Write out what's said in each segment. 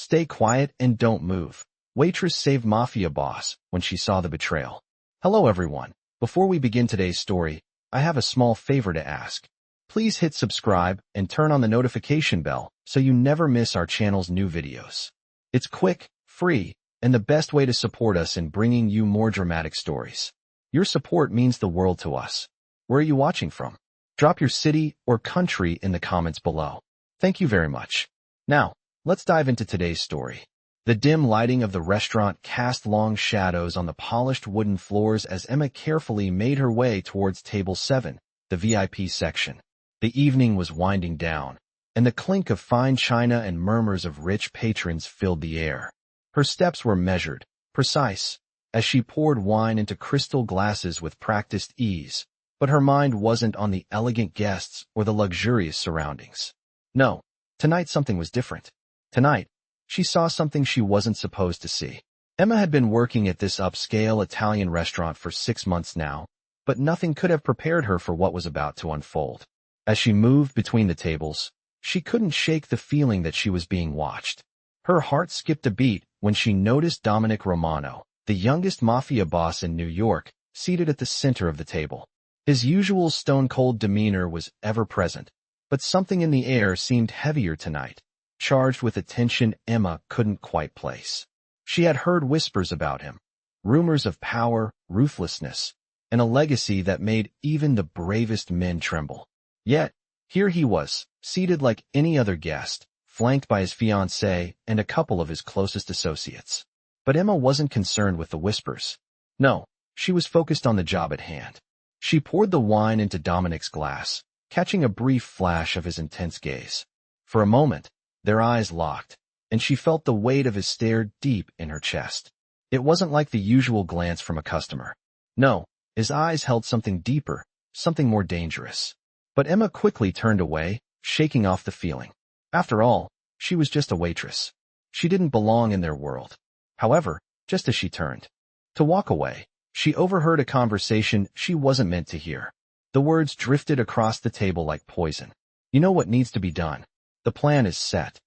Stay quiet and don't move. Waitress saved Mafia boss when she saw the betrayal. Hello everyone. Before we begin today's story, I have a small favor to ask. Please hit subscribe and turn on the notification bell so you never miss our channel's new videos. It's quick, free, and the best way to support us in bringing you more dramatic stories. Your support means the world to us. Where are you watching from? Drop your city or country in the comments below. Thank you very much. Now, let's dive into today's story. The dim lighting of the restaurant cast long shadows on the polished wooden floors as Emma carefully made her way towards table 7, the VIP section. The evening was winding down, and the clink of fine china and murmurs of rich patrons filled the air. Her steps were measured, precise, as she poured wine into crystal glasses with practiced ease, but her mind wasn't on the elegant guests or the luxurious surroundings. No, tonight something was different. Tonight, she saw something she wasn't supposed to see. Emma had been working at this upscale Italian restaurant for 6 months now, but nothing could have prepared her for what was about to unfold. As she moved between the tables, she couldn't shake the feeling that she was being watched. Her heart skipped a beat when she noticed Dominic Romano, the youngest Mafia boss in New York, seated at the center of the table. His usual stone-cold demeanor was ever present, but something in the air seemed heavier tonight, charged with a tension Emma couldn't quite place. She had heard whispers about him, rumors of power, ruthlessness, and a legacy that made even the bravest men tremble. Yet, here he was, seated like any other guest, flanked by his fiancée and a couple of his closest associates. But Emma wasn't concerned with the whispers. No, she was focused on the job at hand. She poured the wine into Dominic's glass, catching a brief flash of his intense gaze. For a moment, their eyes locked, and she felt the weight of his stare deep in her chest. It wasn't like the usual glance from a customer. No, his eyes held something deeper, something more dangerous. But Emma quickly turned away, shaking off the feeling. After all, she was just a waitress. She didn't belong in their world. However, just as she turned to walk away, she overheard a conversation she wasn't meant to hear. The words drifted across the table like poison. You know what needs to be done. The plan is set.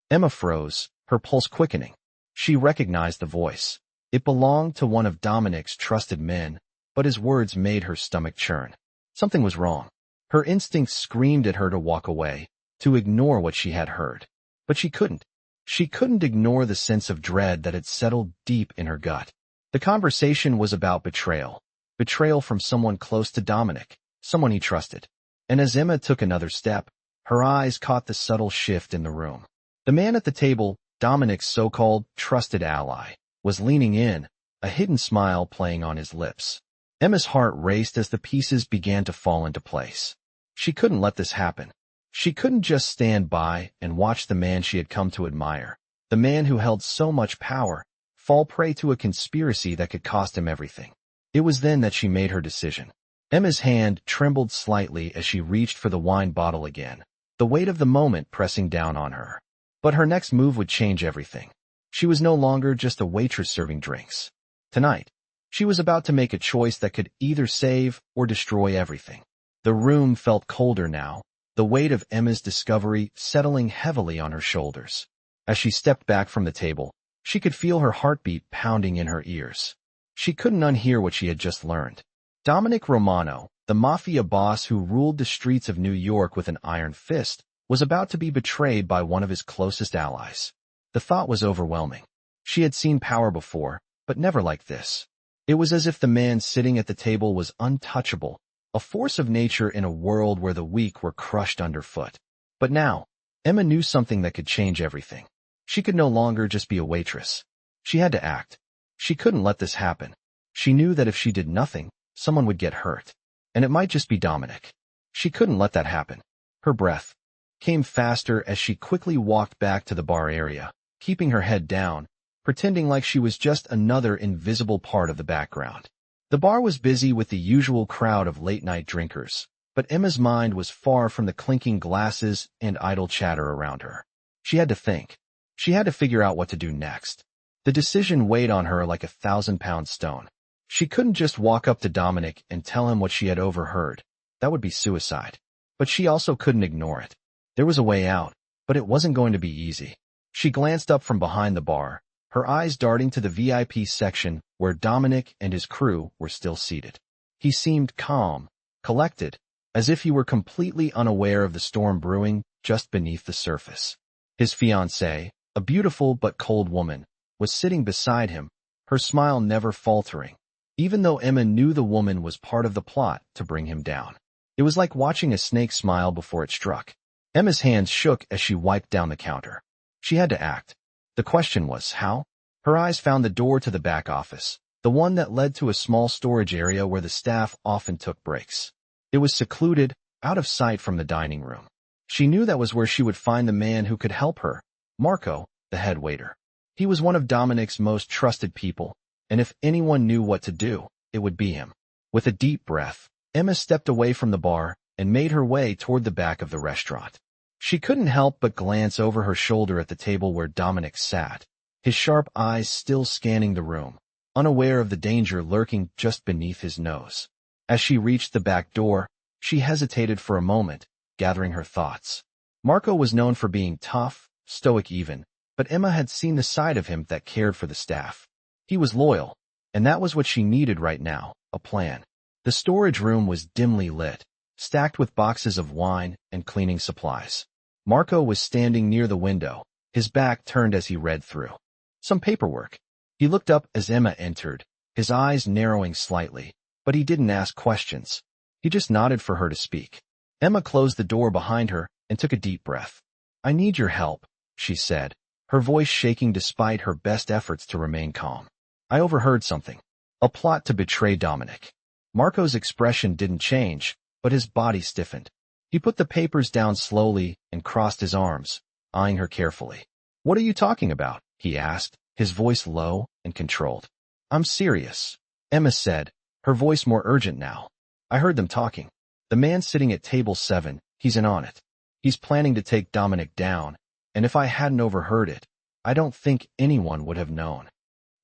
Emma froze, her pulse quickening. She recognized the voice. It belonged to one of Dominic's trusted men, but his words made her stomach churn. Something was wrong. Her instincts screamed at her to walk away, to ignore what she had heard. But she couldn't. She couldn't ignore the sense of dread that had settled deep in her gut. The conversation was about betrayal. Betrayal from someone close to Dominic, someone he trusted. And as Emma took another step, her eyes caught the subtle shift in the room. The man at the table, Dominic's so-called trusted ally, was leaning in, a hidden smile playing on his lips. Emma's heart raced as the pieces began to fall into place. She couldn't let this happen. She couldn't just stand by and watch the man she had come to admire, the man who held so much power, fall prey to a conspiracy that could cost him everything. It was then that she made her decision. Emma's hand trembled slightly as she reached for the wine bottle again, the weight of the moment pressing down on her. But her next move would change everything. She was no longer just a waitress serving drinks. Tonight, she was about to make a choice that could either save or destroy everything. The room felt colder now, the weight of Emma's discovery settling heavily on her shoulders. As she stepped back from the table, she could feel her heartbeat pounding in her ears. She couldn't unhear what she had just learned. Dominic Romano, the Mafia boss who ruled the streets of New York with an iron fist, was about to be betrayed by one of his closest allies. The thought was overwhelming. She had seen power before, but never like this. It was as if the man sitting at the table was untouchable, a force of nature in a world where the weak were crushed underfoot. But now, Emma knew something that could change everything. She could no longer just be a waitress. She had to act. She couldn't let this happen. She knew that if she did nothing, someone would get hurt. And it might just be Dominic. She couldn't let that happen. Her breath came faster as she quickly walked back to the bar area, keeping her head down, pretending like she was just another invisible part of the background. The bar was busy with the usual crowd of late-night drinkers, but Emma's mind was far from the clinking glasses and idle chatter around her. She had to think. She had to figure out what to do next. The decision weighed on her like a 1,000-pound stone. She couldn't just walk up to Dominic and tell him what she had overheard. That would be suicide. But she also couldn't ignore it. There was a way out, but it wasn't going to be easy. She glanced up from behind the bar, her eyes darting to the VIP section where Dominic and his crew were still seated. He seemed calm, collected, as if he were completely unaware of the storm brewing just beneath the surface. His fiancée, a beautiful but cold woman, was sitting beside him, her smile never faltering, even though Emma knew the woman was part of the plot to bring him down. It was like watching a snake smile before it struck. Emma's hands shook as she wiped down the counter. She had to act. The question was, how? Her eyes found the door to the back office, the one that led to a small storage area where the staff often took breaks. It was secluded, out of sight from the dining room. She knew that was where she would find the man who could help her, Marco, the head waiter. He was one of Dominic's most trusted people, and if anyone knew what to do, it would be him. With a deep breath, Emma stepped away from the bar and made her way toward the back of the restaurant. She couldn't help but glance over her shoulder at the table where Dominic sat, his sharp eyes still scanning the room, unaware of the danger lurking just beneath his nose. As she reached the back door, she hesitated for a moment, gathering her thoughts. Marco was known for being tough, stoic even, but Emma had seen the side of him that cared for the staff. He was loyal, and that was what she needed right now, a plan. The storage room was dimly lit, stacked with boxes of wine and cleaning supplies. Marco was standing near the window, his back turned as he read through some paperwork. He looked up as Emma entered, his eyes narrowing slightly, but he didn't ask questions. He just nodded for her to speak. Emma closed the door behind her and took a deep breath. "I need your help," she said, her voice shaking despite her best efforts to remain calm. "I overheard something. A plot to betray Dominic." Marco's expression didn't change, but his body stiffened. He put the papers down slowly and crossed his arms, eyeing her carefully. "What are you talking about?" he asked, his voice low and controlled. "I'm serious," Emma said, her voice more urgent now. "I heard them talking. The man sitting at table 7, he's in on it. He's planning to take Dominic down, and if I hadn't overheard it, I don't think anyone would have known."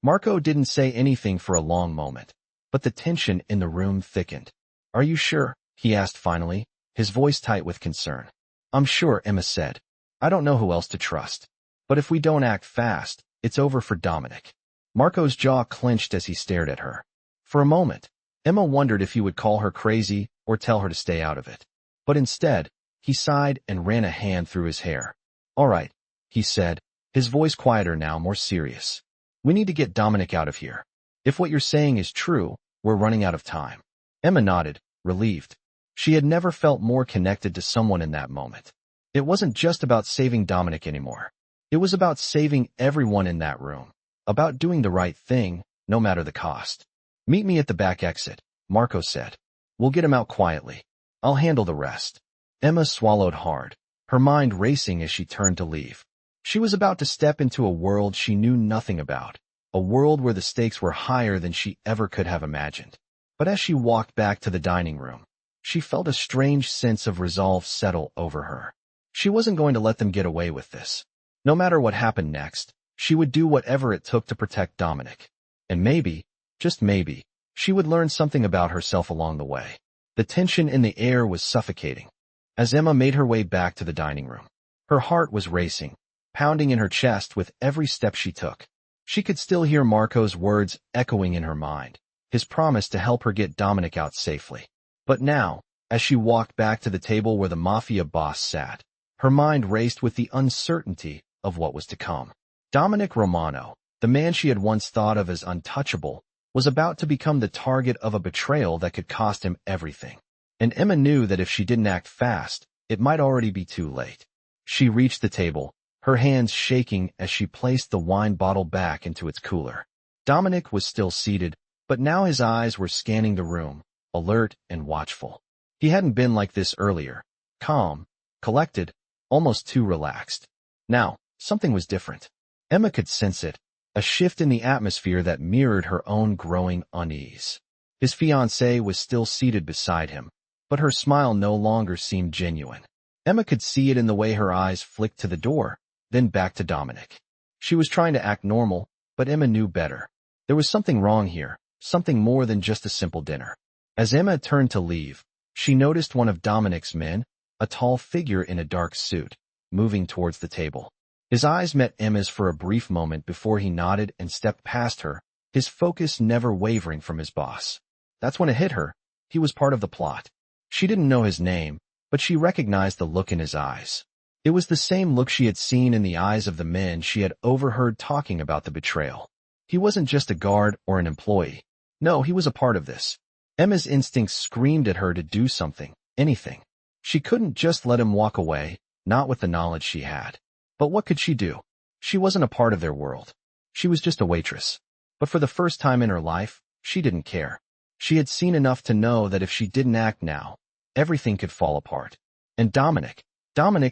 Marco didn't say anything for a long moment, but the tension in the room thickened. "Are you sure?" he asked finally, his voice tight with concern. "I'm sure," Emma said. "I don't know who else to trust. But if we don't act fast, it's over for Dominic." Marco's jaw clenched as he stared at her. For a moment, Emma wondered if he would call her crazy or tell her to stay out of it. But instead, he sighed and ran a hand through his hair. "All right," he said, his voice quieter now, more serious. "We need to get Dominic out of here. If what you're saying is true, we're running out of time." Emma nodded, relieved. She had never felt more connected to someone in that moment. It wasn't just about saving Dominic anymore. It was about saving everyone in that room, about doing the right thing, no matter the cost. "Meet me at the back exit," Marco said. "We'll get him out quietly. I'll handle the rest." Emma swallowed hard, her mind racing as she turned to leave. She was about to step into a world she knew nothing about, a world where the stakes were higher than she ever could have imagined. But as she walked back to the dining room, she felt a strange sense of resolve settle over her. She wasn't going to let them get away with this. No matter what happened next, she would do whatever it took to protect Dominic. And maybe, just maybe, she would learn something about herself along the way. The tension in the air was suffocating. As Emma made her way back to the dining room, her heart was racing, pounding in her chest with every step she took. She could still hear Marco's words echoing in her mind, his promise to help her get Dominic out safely. But now, as she walked back to the table where the Mafia boss sat, her mind raced with the uncertainty of what was to come. Dominic Romano, the man she had once thought of as untouchable, was about to become the target of a betrayal that could cost him everything. And Emma knew that if she didn't act fast, it might already be too late. She reached the table, her hands shaking as she placed the wine bottle back into its cooler. Dominic was still seated, but now his eyes were scanning the room, alert and watchful. He hadn't been like this earlier, calm, collected, almost too relaxed. Now, something was different. Emma could sense it, a shift in the atmosphere that mirrored her own growing unease. His fiancée was still seated beside him, but her smile no longer seemed genuine. Emma could see it in the way her eyes flicked to the door, then back to Dominic. She was trying to act normal, but Emma knew better. There was something wrong here, something more than just a simple dinner. As Emma turned to leave, she noticed one of Dominic's men, a tall figure in a dark suit, moving towards the table. His eyes met Emma's for a brief moment before he nodded and stepped past her, his focus never wavering from his boss. That's when it hit her. He was part of the plot. She didn't know his name, but she recognized the look in his eyes. It was the same look she had seen in the eyes of the men she had overheard talking about the betrayal. He wasn't just a guard or an employee. No, he was a part of this. Emma's instincts screamed at her to do something, anything. She couldn't just let him walk away, not with the knowledge she had. But what could she do? She wasn't a part of their world. She was just a waitress. But for the first time in her life, she didn't care. She had seen enough to know that if she didn't act now, everything could fall apart. And Dominic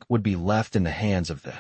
would be left in the hands of the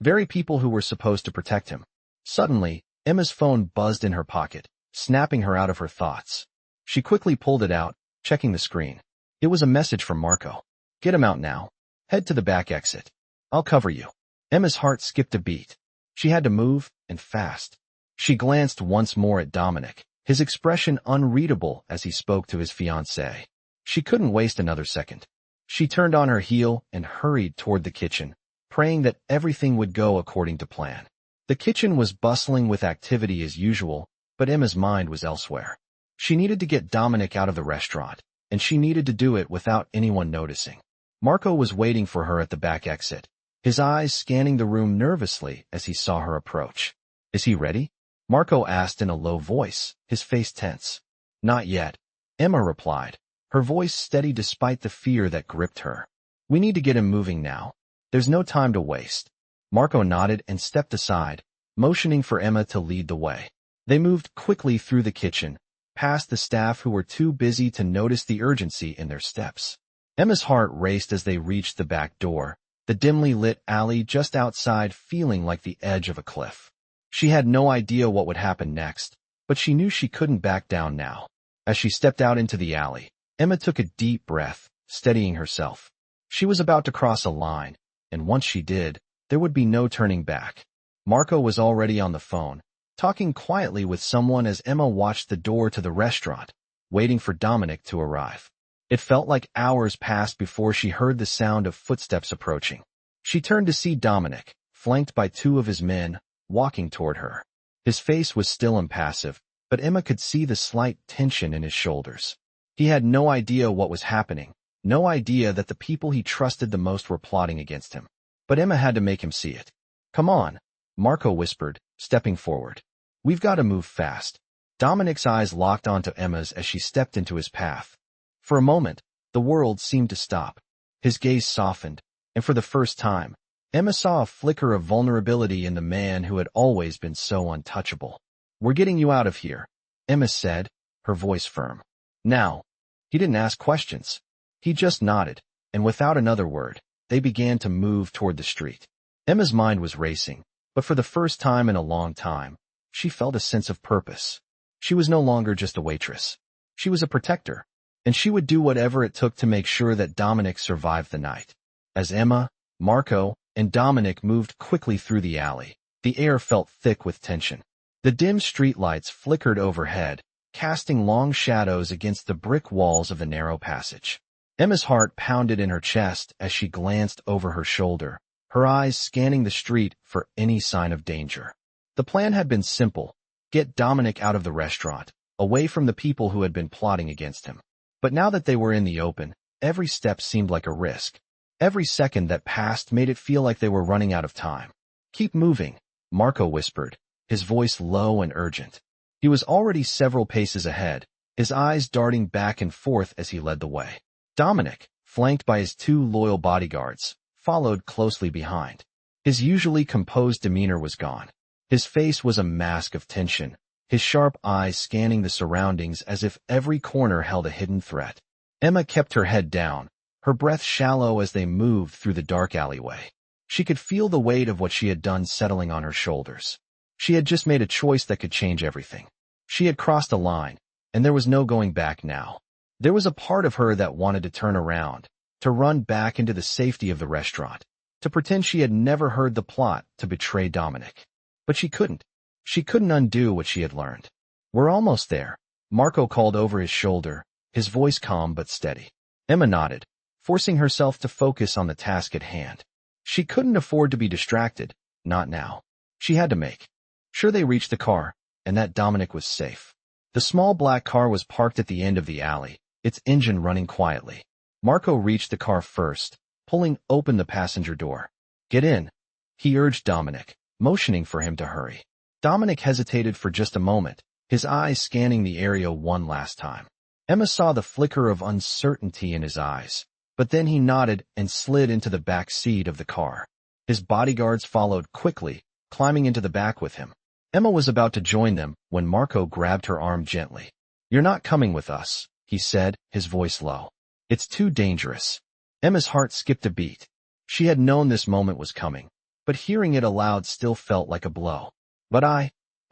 very people who were supposed to protect him. Suddenly, Emma's phone buzzed in her pocket, snapping her out of her thoughts. She quickly pulled it out, checking the screen. It was a message from Marco. Get him out now. Head to the back exit. I'll cover you. Emma's heart skipped a beat. She had to move, and fast. She glanced once more at Dominic, his expression unreadable as he spoke to his fiancée. She couldn't waste another second. She turned on her heel and hurried toward the kitchen, praying that everything would go according to plan. The kitchen was bustling with activity as usual, but Emma's mind was elsewhere. She needed to get Dominic out of the restaurant, and she needed to do it without anyone noticing. Marco was waiting for her at the back exit, his eyes scanning the room nervously as he saw her approach. Is he ready? Marco asked in a low voice, his face tense. Not yet, Emma replied, her voice steady despite the fear that gripped her. We need to get him moving now. There's no time to waste. Marco nodded and stepped aside, motioning for Emma to lead the way. They moved quickly through the kitchen, past the staff who were too busy to notice the urgency in their steps. Emma's heart raced as they reached the back door, the dimly lit alley just outside feeling like the edge of a cliff. She had no idea what would happen next, but she knew she couldn't back down now. As she stepped out into the alley, Emma took a deep breath, steadying herself. She was about to cross a line, and once she did, there would be no turning back. Marco was already on the phone, talking quietly with someone as Emma watched the door to the restaurant, waiting for Dominic to arrive. It felt like hours passed before she heard the sound of footsteps approaching. She turned to see Dominic, flanked by two of his men, walking toward her. His face was still impassive, but Emma could see the slight tension in his shoulders. He had no idea what was happening, no idea that the people he trusted the most were plotting against him. But Emma had to make him see it. Come on, Marco whispered, stepping forward. We've got to move fast. Dominic's eyes locked onto Emma's as she stepped into his path. For a moment, the world seemed to stop. His gaze softened, and for the first time, Emma saw a flicker of vulnerability in the man who had always been so untouchable. We're getting you out of here, Emma said, her voice firm. Now. He didn't ask questions. He just nodded, and without another word, they began to move toward the street. Emma's mind was racing, but for the first time in a long time, she felt a sense of purpose. She was no longer just a waitress. She was a protector, and she would do whatever it took to make sure that Dominic survived the night. As Emma, Marco, and Dominic moved quickly through the alley, the air felt thick with tension. The dim streetlights flickered overhead, casting long shadows against the brick walls of the narrow passage. Emma's heart pounded in her chest as she glanced over her shoulder, her eyes scanning the street for any sign of danger. The plan had been simple: get Dominic out of the restaurant, away from the people who had been plotting against him. But now that they were in the open, every step seemed like a risk. Every second that passed made it feel like they were running out of time. Keep moving, Marco whispered, his voice low and urgent. He was already several paces ahead, his eyes darting back and forth as he led the way. Dominic, flanked by his two loyal bodyguards, followed closely behind. His usually composed demeanor was gone. His face was a mask of tension, his sharp eyes scanning the surroundings as if every corner held a hidden threat. Emma kept her head down, her breath shallow as they moved through the dark alleyway. She could feel the weight of what she had done settling on her shoulders. She had just made a choice that could change everything. She had crossed a line, and there was no going back now. There was a part of her that wanted to turn around, to run back into the safety of the restaurant, to pretend she had never heard the plot to betray Dominic. But she couldn't. She couldn't undo what she had learned. We're almost there, Marco called over his shoulder, his voice calm but steady. Emma nodded, forcing herself to focus on the task at hand. She couldn't afford to be distracted, not now. She had to make sure they reached the car, and that Dominic was safe. The small black car was parked at the end of the alley, its engine running quietly. Marco reached the car first, pulling open the passenger door. "Get in," he urged Dominic, motioning for him to hurry. Dominic hesitated for just a moment, his eyes scanning the area one last time. Emma saw the flicker of uncertainty in his eyes, but then he nodded and slid into the back seat of the car. His bodyguards followed quickly, climbing into the back with him. Emma was about to join them when Marco grabbed her arm gently. "You're not coming with us," he said, his voice low. "It's too dangerous." Emma's heart skipped a beat. She had known this moment was coming, but hearing it aloud still felt like a blow. "But I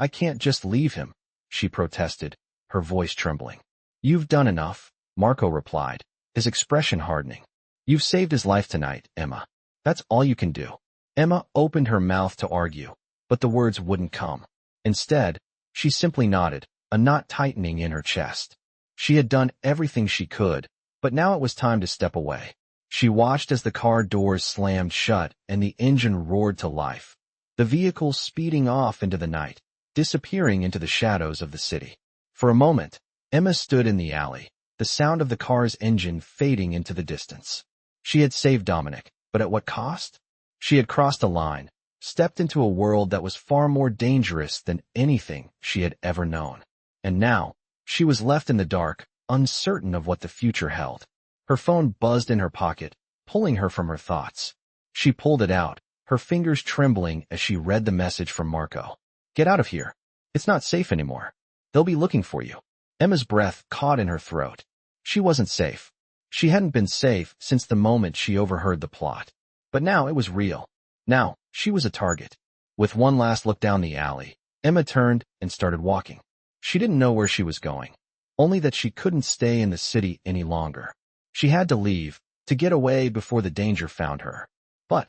can't just leave him," she protested, her voice trembling. "You've done enough," Marco replied, his expression hardening. "You've saved his life tonight, Emma. That's all you can do." Emma opened her mouth to argue, but the words wouldn't come. Instead, she simply nodded, a knot tightening in her chest. She had done everything she could, but now it was time to step away. She watched as the car doors slammed shut and the engine roared to life, the vehicle speeding off into the night, disappearing into the shadows of the city. For a moment, Emma stood in the alley, the sound of the car's engine fading into the distance. She had saved Dominic, but at what cost? She had crossed a line, stepped into a world that was far more dangerous than anything she had ever known. And now, she was left in the dark, uncertain of what the future held. Her phone buzzed in her pocket, pulling her from her thoughts. She pulled it out, her fingers trembling as she read the message from Marco. "Get out of here. It's not safe anymore. They'll be looking for you." Emma's breath caught in her throat. She wasn't safe. She hadn't been safe since the moment she overheard the plot. But now it was real. Now, she was a target. With one last look down the alley, Emma turned and started walking. She didn't know where she was going, only that she couldn't stay in the city any longer. She had to leave, to get away before the danger found her. But,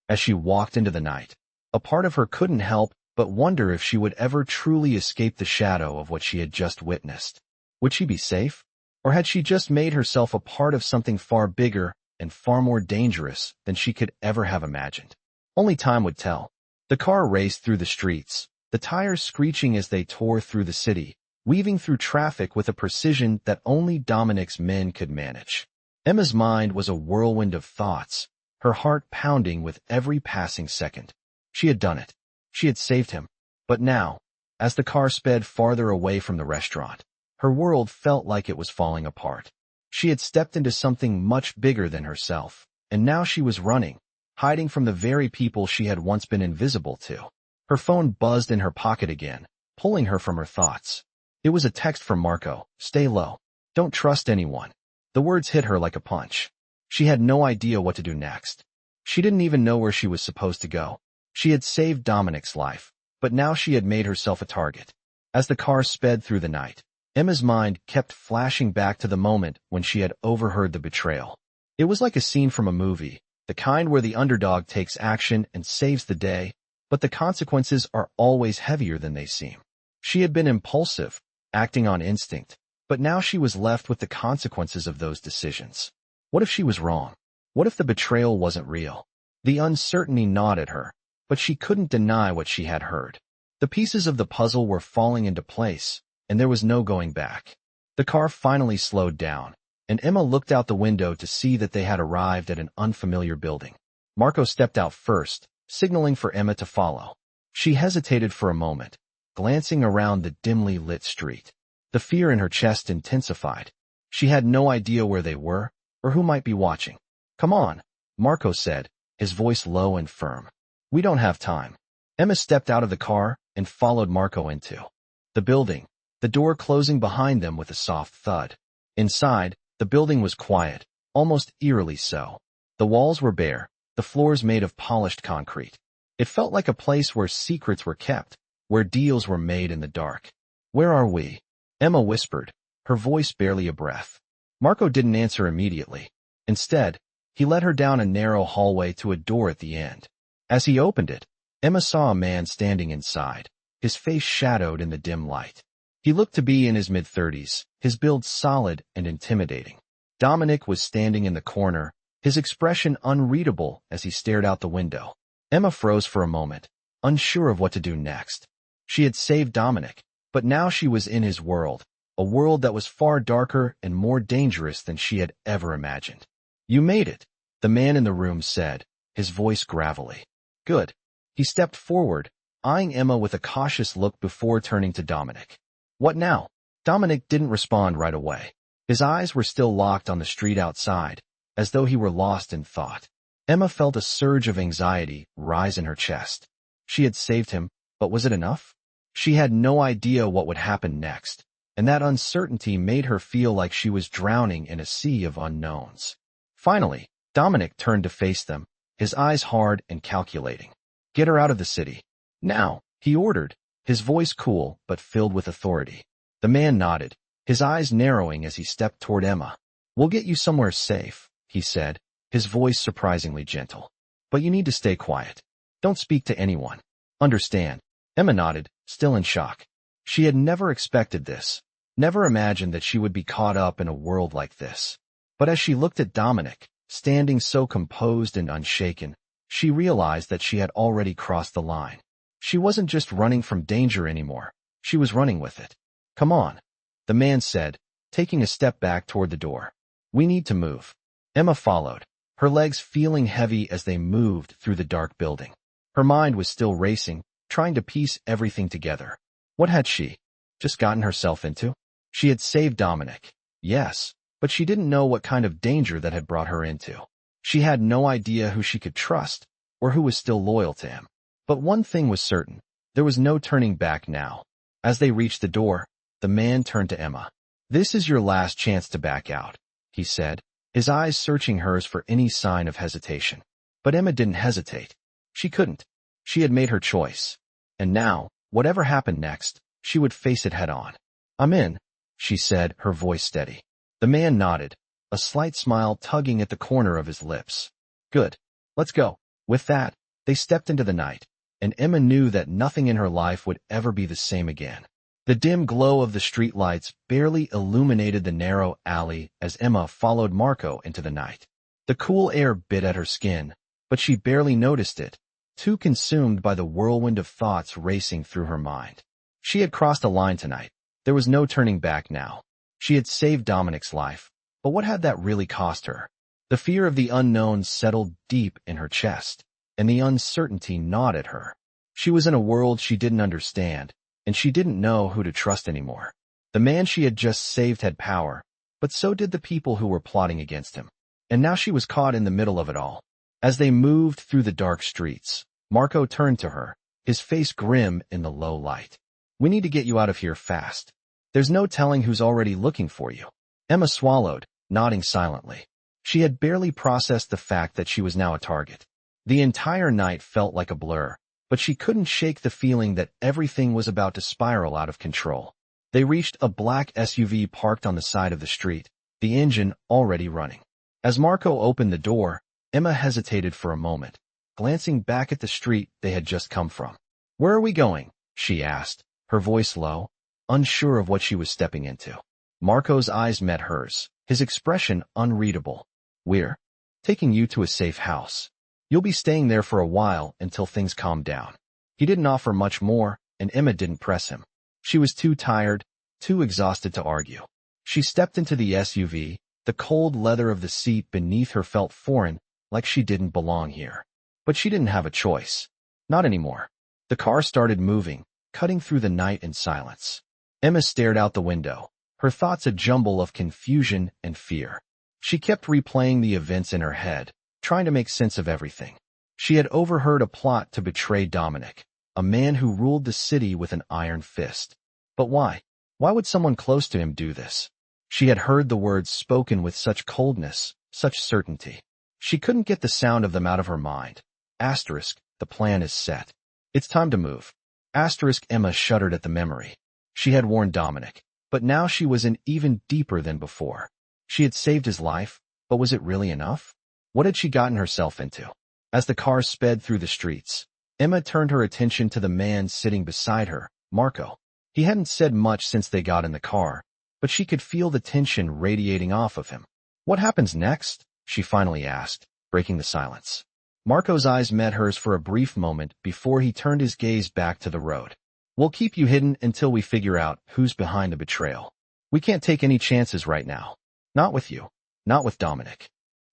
as she walked into the night, a part of her couldn't help but wonder if she would ever truly escape the shadow of what she had just witnessed. Would she be safe? Or had she just made herself a part of something far bigger and far more dangerous than she could ever have imagined? Only time would tell. The car raced through the streets, the tires screeching as they tore through the city, weaving through traffic with a precision that only Dominic's men could manage. Emma's mind was a whirlwind of thoughts, her heart pounding with every passing second. She had done it. She had saved him. But now, as the car sped farther away from the restaurant, her world felt like it was falling apart. She had stepped into something much bigger than herself, and now she was running, hiding from the very people she had once been invisible to. Her phone buzzed in her pocket again, pulling her from her thoughts. It was a text from Marco. "Stay low. Don't trust anyone." The words hit her like a punch. She had no idea what to do next. She didn't even know where she was supposed to go. She had saved Dominic's life, but now she had made herself a target. As the car sped through the night, Emma's mind kept flashing back to the moment when she had overheard the betrayal. It was like a scene from a movie, the kind where the underdog takes action and saves the day, but the consequences are always heavier than they seem. She had been impulsive, acting on instinct, but now she was left with the consequences of those decisions. What if she was wrong? What if the betrayal wasn't real? The uncertainty gnawed at her, but she couldn't deny what she had heard. The pieces of the puzzle were falling into place, and there was no going back. The car finally slowed down, and Emma looked out the window to see that they had arrived at an unfamiliar building. Marco stepped out first, signaling for Emma to follow. She hesitated for a moment, glancing around the dimly lit street. The fear in her chest intensified. She had no idea where they were, or who might be watching. "Come on," Marco said, his voice low and firm. "We don't have time." Emma stepped out of the car and followed Marco into the building, the door closing behind them with a soft thud. Inside, the building was quiet, almost eerily so. The walls were bare, the floors made of polished concrete. It felt like a place where secrets were kept, where deals were made in the dark. "Where are we?" Emma whispered, her voice barely a breath. Marco didn't answer immediately. Instead, he led her down a narrow hallway to a door at the end. As he opened it, Emma saw a man standing inside, his face shadowed in the dim light. He looked to be in his mid-30s, his build solid and intimidating. Dominic was standing in the corner, his expression unreadable as he stared out the window. Emma froze for a moment, unsure of what to do next. She had saved Dominic, but now she was in his world, a world that was far darker and more dangerous than she had ever imagined. "You made it," the man in the room said, his voice gravelly. "Good." He stepped forward, eyeing Emma with a cautious look before turning to Dominic. "What now?" Dominic didn't respond right away. His eyes were still locked on the street outside, as though he were lost in thought. Emma felt a surge of anxiety rise in her chest. She had saved him, but was it enough? She had no idea what would happen next, and that uncertainty made her feel like she was drowning in a sea of unknowns. Finally, Dominic turned to face them, his eyes hard and calculating. "Get her out of the city. Now," he ordered, his voice cool but filled with authority. The man nodded, his eyes narrowing as he stepped toward Emma. "We'll get you somewhere safe," he said, his voice surprisingly gentle. "But you need to stay quiet. Don't speak to anyone. Understand?" Emma nodded, still in shock. She had never expected this, never imagined that she would be caught up in a world like this. But as she looked at Dominic, standing so composed and unshaken, she realized that she had already crossed the line. She wasn't just running from danger anymore, she was running with it. "Come on," the man said, taking a step back toward the door. "We need to move." Emma followed, her legs feeling heavy as they moved through the dark building. Her mind was still racing, trying to piece everything together. What had she just gotten herself into? She had saved Dominic, yes, but she didn't know what kind of danger that had brought her into. She had no idea who she could trust, or who was still loyal to him. But one thing was certain, there was no turning back now. As they reached the door, the man turned to Emma. "This is your last chance to back out," he said, his eyes searching hers for any sign of hesitation. But Emma didn't hesitate. She couldn't. She had made her choice. And now, whatever happened next, she would face it head on. "I'm in," she said, her voice steady. The man nodded, a slight smile tugging at the corner of his lips. "Good. Let's go." With that, they stepped into the night, and Emma knew that nothing in her life would ever be the same again. The dim glow of the streetlights barely illuminated the narrow alley as Emma followed Marco into the night. The cool air bit at her skin, but she barely noticed it, too consumed by the whirlwind of thoughts racing through her mind. She had crossed a line tonight. There was no turning back now. She had saved Dominic's life, but what had that really cost her? The fear of the unknown settled deep in her chest, and the uncertainty gnawed at her. She was in a world she didn't understand, and she didn't know who to trust anymore. The man she had just saved had power, but so did the people who were plotting against him. And now she was caught in the middle of it all. As they moved through the dark streets, Marco turned to her, his face grim in the low light. "We need to get you out of here fast. There's no telling who's already looking for you." Emma swallowed, nodding silently. She had barely processed the fact that she was now a target. The entire night felt like a blur, but she couldn't shake the feeling that everything was about to spiral out of control. They reached a black SUV parked on the side of the street, the engine already running. As Marco opened the door, Emma hesitated for a moment, glancing back at the street they had just come from. "Where are we going?" she asked, her voice low, unsure of what she was stepping into. Marco's eyes met hers, his expression unreadable. "We're taking you to a safe house. You'll be staying there for a while until things calm down." He didn't offer much more, and Emma didn't press him. She was too tired, too exhausted to argue. She stepped into the SUV, the cold leather of the seat beneath her felt foreign, like she didn't belong here. But she didn't have a choice. Not anymore. The car started moving, cutting through the night in silence. Emma stared out the window, her thoughts a jumble of confusion and fear. She kept replaying the events in her head, trying to make sense of everything. She had overheard a plot to betray Dominic, a man who ruled the city with an iron fist. But why? Why would someone close to him do this? She had heard the words spoken with such coldness, such certainty. She couldn't get the sound of them out of her mind. Asterisk, the plan is set. It's time to move. Asterisk, Emma shuddered at the memory. She had warned Dominic, but now she was in even deeper than before. She had saved his life, but was it really enough? What had she gotten herself into? As the car sped through the streets, Emma turned her attention to the man sitting beside her, Marco. He hadn't said much since they got in the car, but she could feel the tension radiating off of him. "What happens next?" she finally asked, breaking the silence. Marco's eyes met hers for a brief moment before he turned his gaze back to the road. We'll keep you hidden until we figure out who's behind the betrayal. We can't take any chances right now. Not with you. Not with Dominic.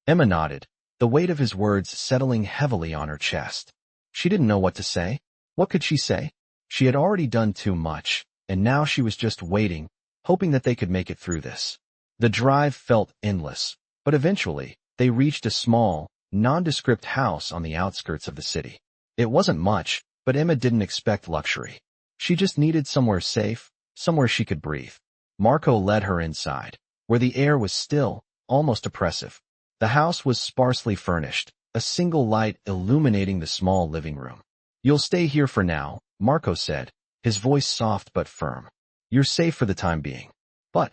Emma nodded, the weight of his words settling heavily on her chest. She didn't know what to say. What could she say? She had already done too much, and now she was just waiting, hoping that they could make it through this. The drive felt endless, but eventually, they reached a small, nondescript house on the outskirts of the city. It wasn't much, but Emma didn't expect luxury. She just needed somewhere safe, somewhere she could breathe. Marco led her inside, where the air was still, almost oppressive. The house was sparsely furnished, a single light illuminating the small living room. You'll stay here for now, Marco said, his voice soft but firm. You're safe for the time being. But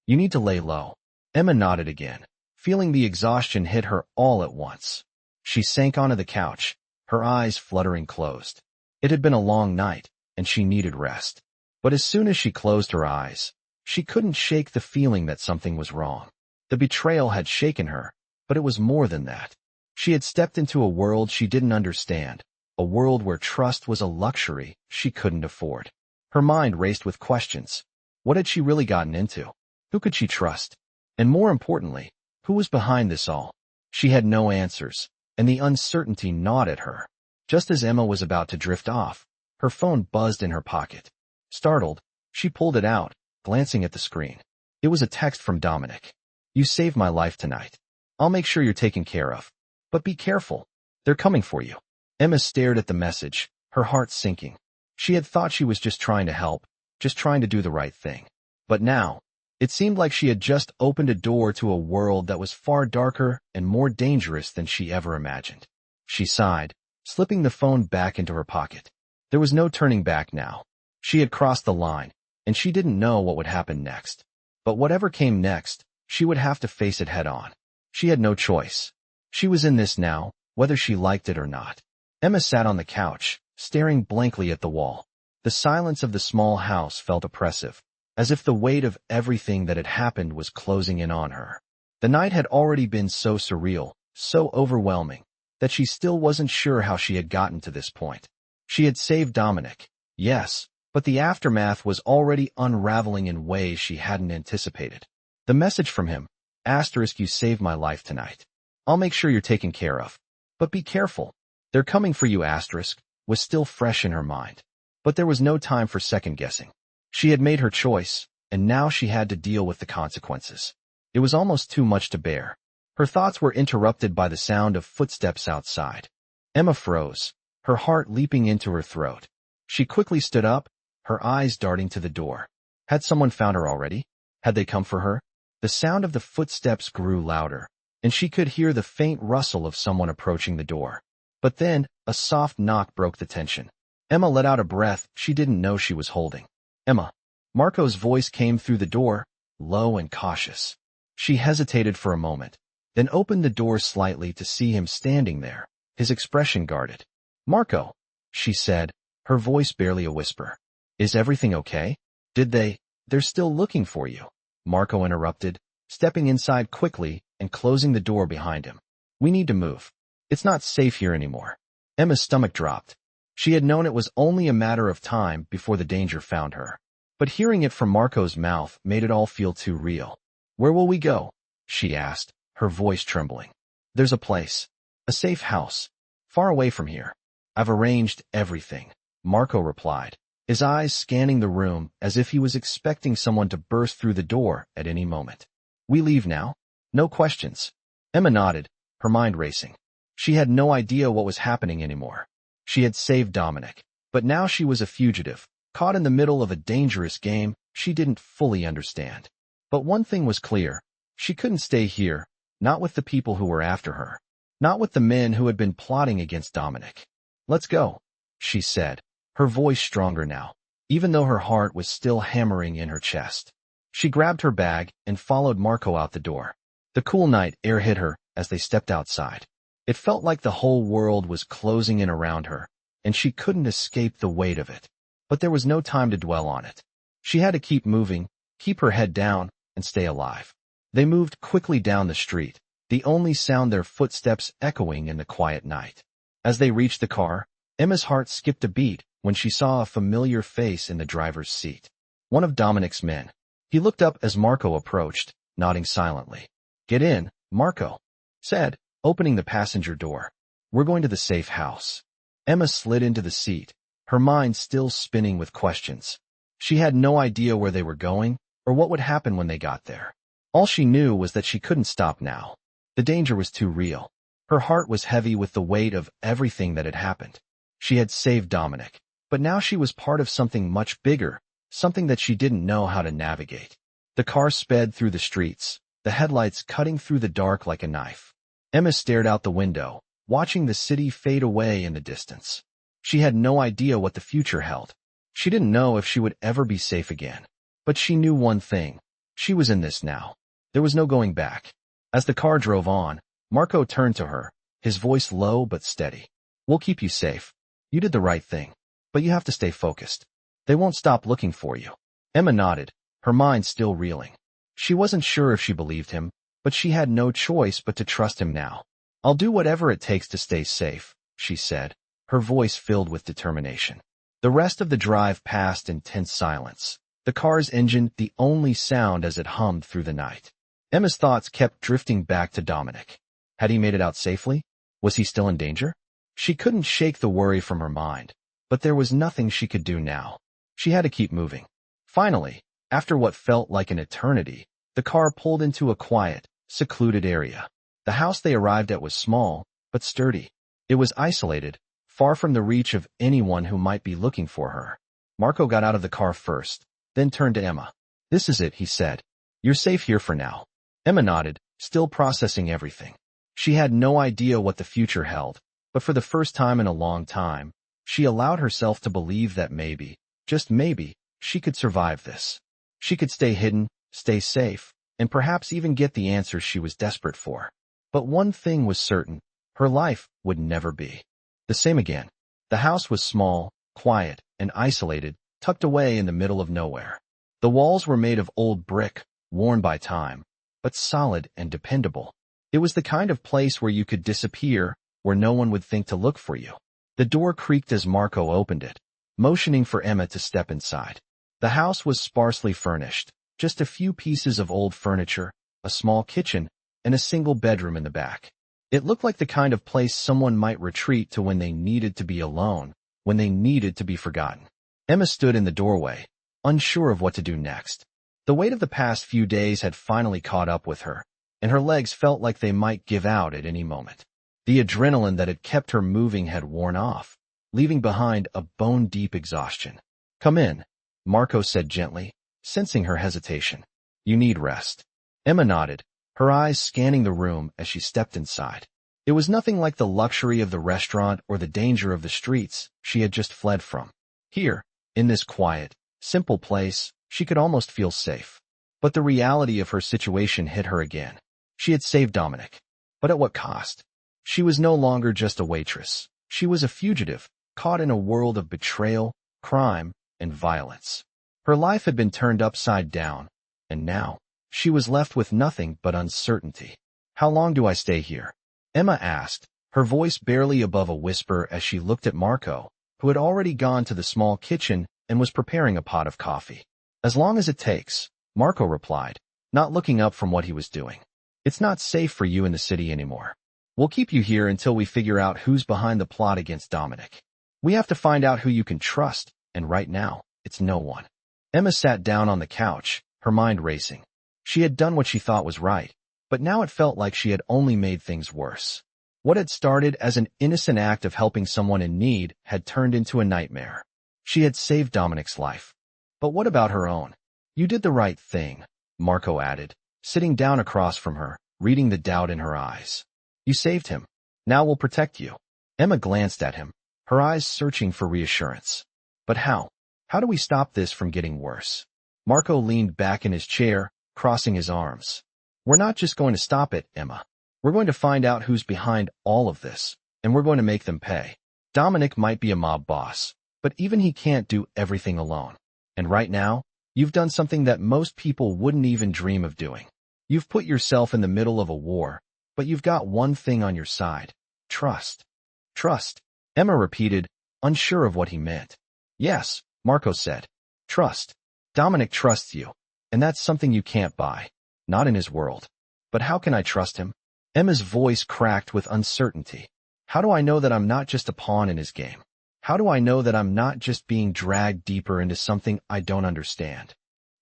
you need to lay low. Emma nodded again, feeling the exhaustion hit her all at once. She sank onto the couch, her eyes fluttering closed. It had been a long night, and she needed rest. But as soon as she closed her eyes, she couldn't shake the feeling that something was wrong. The betrayal had shaken her, but it was more than that. She had stepped into a world she didn't understand, a world where trust was a luxury she couldn't afford. Her mind raced with questions. What had she really gotten into? Who could she trust? And more importantly, who was behind this all? She had no answers, and the uncertainty gnawed at her. Just as Emma was about to drift off, her phone buzzed in her pocket. Startled, she pulled it out, glancing at the screen. It was a text from Dominic. You saved my life tonight. I'll make sure you're taken care of. But be careful. They're coming for you. Emma stared at the message, her heart sinking. She had thought she was just trying to help, just trying to do the right thing. But now, it seemed like she had just opened a door to a world that was far darker and more dangerous than she ever imagined. She sighed, slipping the phone back into her pocket. There was no turning back now. She had crossed the line, and she didn't know what would happen next. But whatever came next, she would have to face it head on. She had no choice. She was in this now, whether she liked it or not. Emma sat on the couch, staring blankly at the wall. The silence of the small house felt oppressive, as if the weight of everything that had happened was closing in on her. The night had already been so surreal, so overwhelming, that she still wasn't sure how she had gotten to this point. She had saved Dominic, yes, but the aftermath was already unraveling in ways she hadn't anticipated. The message from him, *You saved my life tonight. I'll make sure you're taken care of. But be careful. They're coming for you, *, was still fresh in her mind. But there was no time for second-guessing. She had made her choice, and now she had to deal with the consequences. It was almost too much to bear. Her thoughts were interrupted by the sound of footsteps outside. Emma froze, her heart leaping into her throat. She quickly stood up, her eyes darting to the door. Had someone found her already? Had they come for her? The sound of the footsteps grew louder, and she could hear the faint rustle of someone approaching the door. But then, a soft knock broke the tension. Emma let out a breath she didn't know she was holding. Emma. Marco's voice came through the door, low and cautious. She hesitated for a moment, then opened the door slightly to see him standing there, his expression guarded. Marco, she said, her voice barely a whisper. Is everything okay? They're still looking for you. Marco interrupted, stepping inside quickly and closing the door behind him. We need to move. It's not safe here anymore. Emma's stomach dropped. She had known it was only a matter of time before the danger found her. But hearing it from Marco's mouth made it all feel too real. Where will we go? She asked, her voice trembling. There's a place. A safe house. Far away from here. I've arranged everything, Marco replied, his eyes scanning the room as if he was expecting someone to burst through the door at any moment. We leave now? No questions. Emma nodded, her mind racing. She had no idea what was happening anymore. She had saved Dominic, but now she was a fugitive, caught in the middle of a dangerous game she didn't fully understand. But one thing was clear. She couldn't stay here, not with the people who were after her, not with the men who had been plotting against Dominic. Let's go, she said, her voice stronger now, even though her heart was still hammering in her chest. She grabbed her bag and followed Marco out the door. The cool night air hit her as they stepped outside. It felt like the whole world was closing in around her, and she couldn't escape the weight of it. But there was no time to dwell on it. She had to keep moving, keep her head down, and stay alive. They moved quickly down the street, the only sound their footsteps echoing in the quiet night. As they reached the car, Emma's heart skipped a beat when she saw a familiar face in the driver's seat. One of Dominic's men. He looked up as Marco approached, nodding silently. "Get in," Marco said, opening the passenger door. "We're going to the safe house." Emma slid into the seat, her mind still spinning with questions. She had no idea where they were going or what would happen when they got there. All she knew was that she couldn't stop now. The danger was too real. Her heart was heavy with the weight of everything that had happened. She had saved Dominic, but now she was part of something much bigger, something that she didn't know how to navigate. The car sped through the streets, the headlights cutting through the dark like a knife. Emma stared out the window, watching the city fade away in the distance. She had no idea what the future held. She didn't know if she would ever be safe again. But she knew one thing. She was in this now. There was no going back. As the car drove on, Marco turned to her, his voice low but steady. "We'll keep you safe. You did the right thing. But you have to stay focused. They won't stop looking for you." Emma nodded, her mind still reeling. She wasn't sure if she believed him, but she had no choice but to trust him now. "I'll do whatever it takes to stay safe," she said, her voice filled with determination. The rest of the drive passed in tense silence, the car's engine the only sound as it hummed through the night. Emma's thoughts kept drifting back to Dominic. Had he made it out safely? Was he still in danger? She couldn't shake the worry from her mind, but there was nothing she could do now. She had to keep moving. Finally, after what felt like an eternity, the car pulled into a quiet, secluded area. The house they arrived at was small, but sturdy. It was isolated, far from the reach of anyone who might be looking for her. Marco got out of the car first, then turned to Emma. "This is it," he said. "You're safe here for now." Emma nodded, still processing everything. She had no idea what the future held, but for the first time in a long time, she allowed herself to believe that maybe, just maybe, she could survive this. She could stay hidden, stay safe, and perhaps even get the answers she was desperate for. But one thing was certain, her life would never be the same again. The house was small, quiet, and isolated, tucked away in the middle of nowhere. The walls were made of old brick, worn by time, but solid and dependable. It was the kind of place where you could disappear, where no one would think to look for you. The door creaked as Marco opened it, motioning for Emma to step inside. The house was sparsely furnished, just a few pieces of old furniture, a small kitchen, and a single bedroom in the back. It looked like the kind of place someone might retreat to when they needed to be alone, when they needed to be forgotten. Emma stood in the doorway, unsure of what to do next. The weight of the past few days had finally caught up with her, and her legs felt like they might give out at any moment. The adrenaline that had kept her moving had worn off, leaving behind a bone-deep exhaustion. "Come in," Marco said gently, sensing her hesitation. "You need rest." Emma nodded, her eyes scanning the room as she stepped inside. It was nothing like the luxury of the restaurant or the danger of the streets she had just fled from. Here, in this quiet, simple place, she could almost feel safe. But the reality of her situation hit her again. She had saved Dominic. But at what cost? She was no longer just a waitress. She was a fugitive, caught in a world of betrayal, crime, and violence. Her life had been turned upside down, and now, she was left with nothing but uncertainty. "How long do I stay here?" Emma asked, her voice barely above a whisper as she looked at Marco, who had already gone to the small kitchen and was preparing a pot of coffee. "As long as it takes," Marco replied, not looking up from what he was doing. "It's not safe for you in the city anymore. We'll keep you here until we figure out who's behind the plot against Dominic. We have to find out who you can trust, and right now, it's no one." Emma sat down on the couch, her mind racing. She had done what she thought was right, but now it felt like she had only made things worse. What had started as an innocent act of helping someone in need had turned into a nightmare. She had saved Dominic's life. But what about her own? "You did the right thing," Marco added, sitting down across from her, reading the doubt in her eyes. "You saved him. Now we'll protect you." Emma glanced at him, her eyes searching for reassurance. "But how? How do we stop this from getting worse?" Marco leaned back in his chair, crossing his arms. "We're not just going to stop it, Emma. We're going to find out who's behind all of this, and we're going to make them pay. Dominic might be a mob boss, but even he can't do everything alone. And right now, you've done something that most people wouldn't even dream of doing. You've put yourself in the middle of a war, but you've got one thing on your side: trust." Trust. Emma repeated, unsure of what he meant. Yes, Marco said. Trust. Dominic trusts you, and that's something you can't buy. Not in his world. But how can I trust him? Emma's voice cracked with uncertainty. How do I know that I'm not just a pawn in his game? How do I know that I'm not just being dragged deeper into something I don't understand?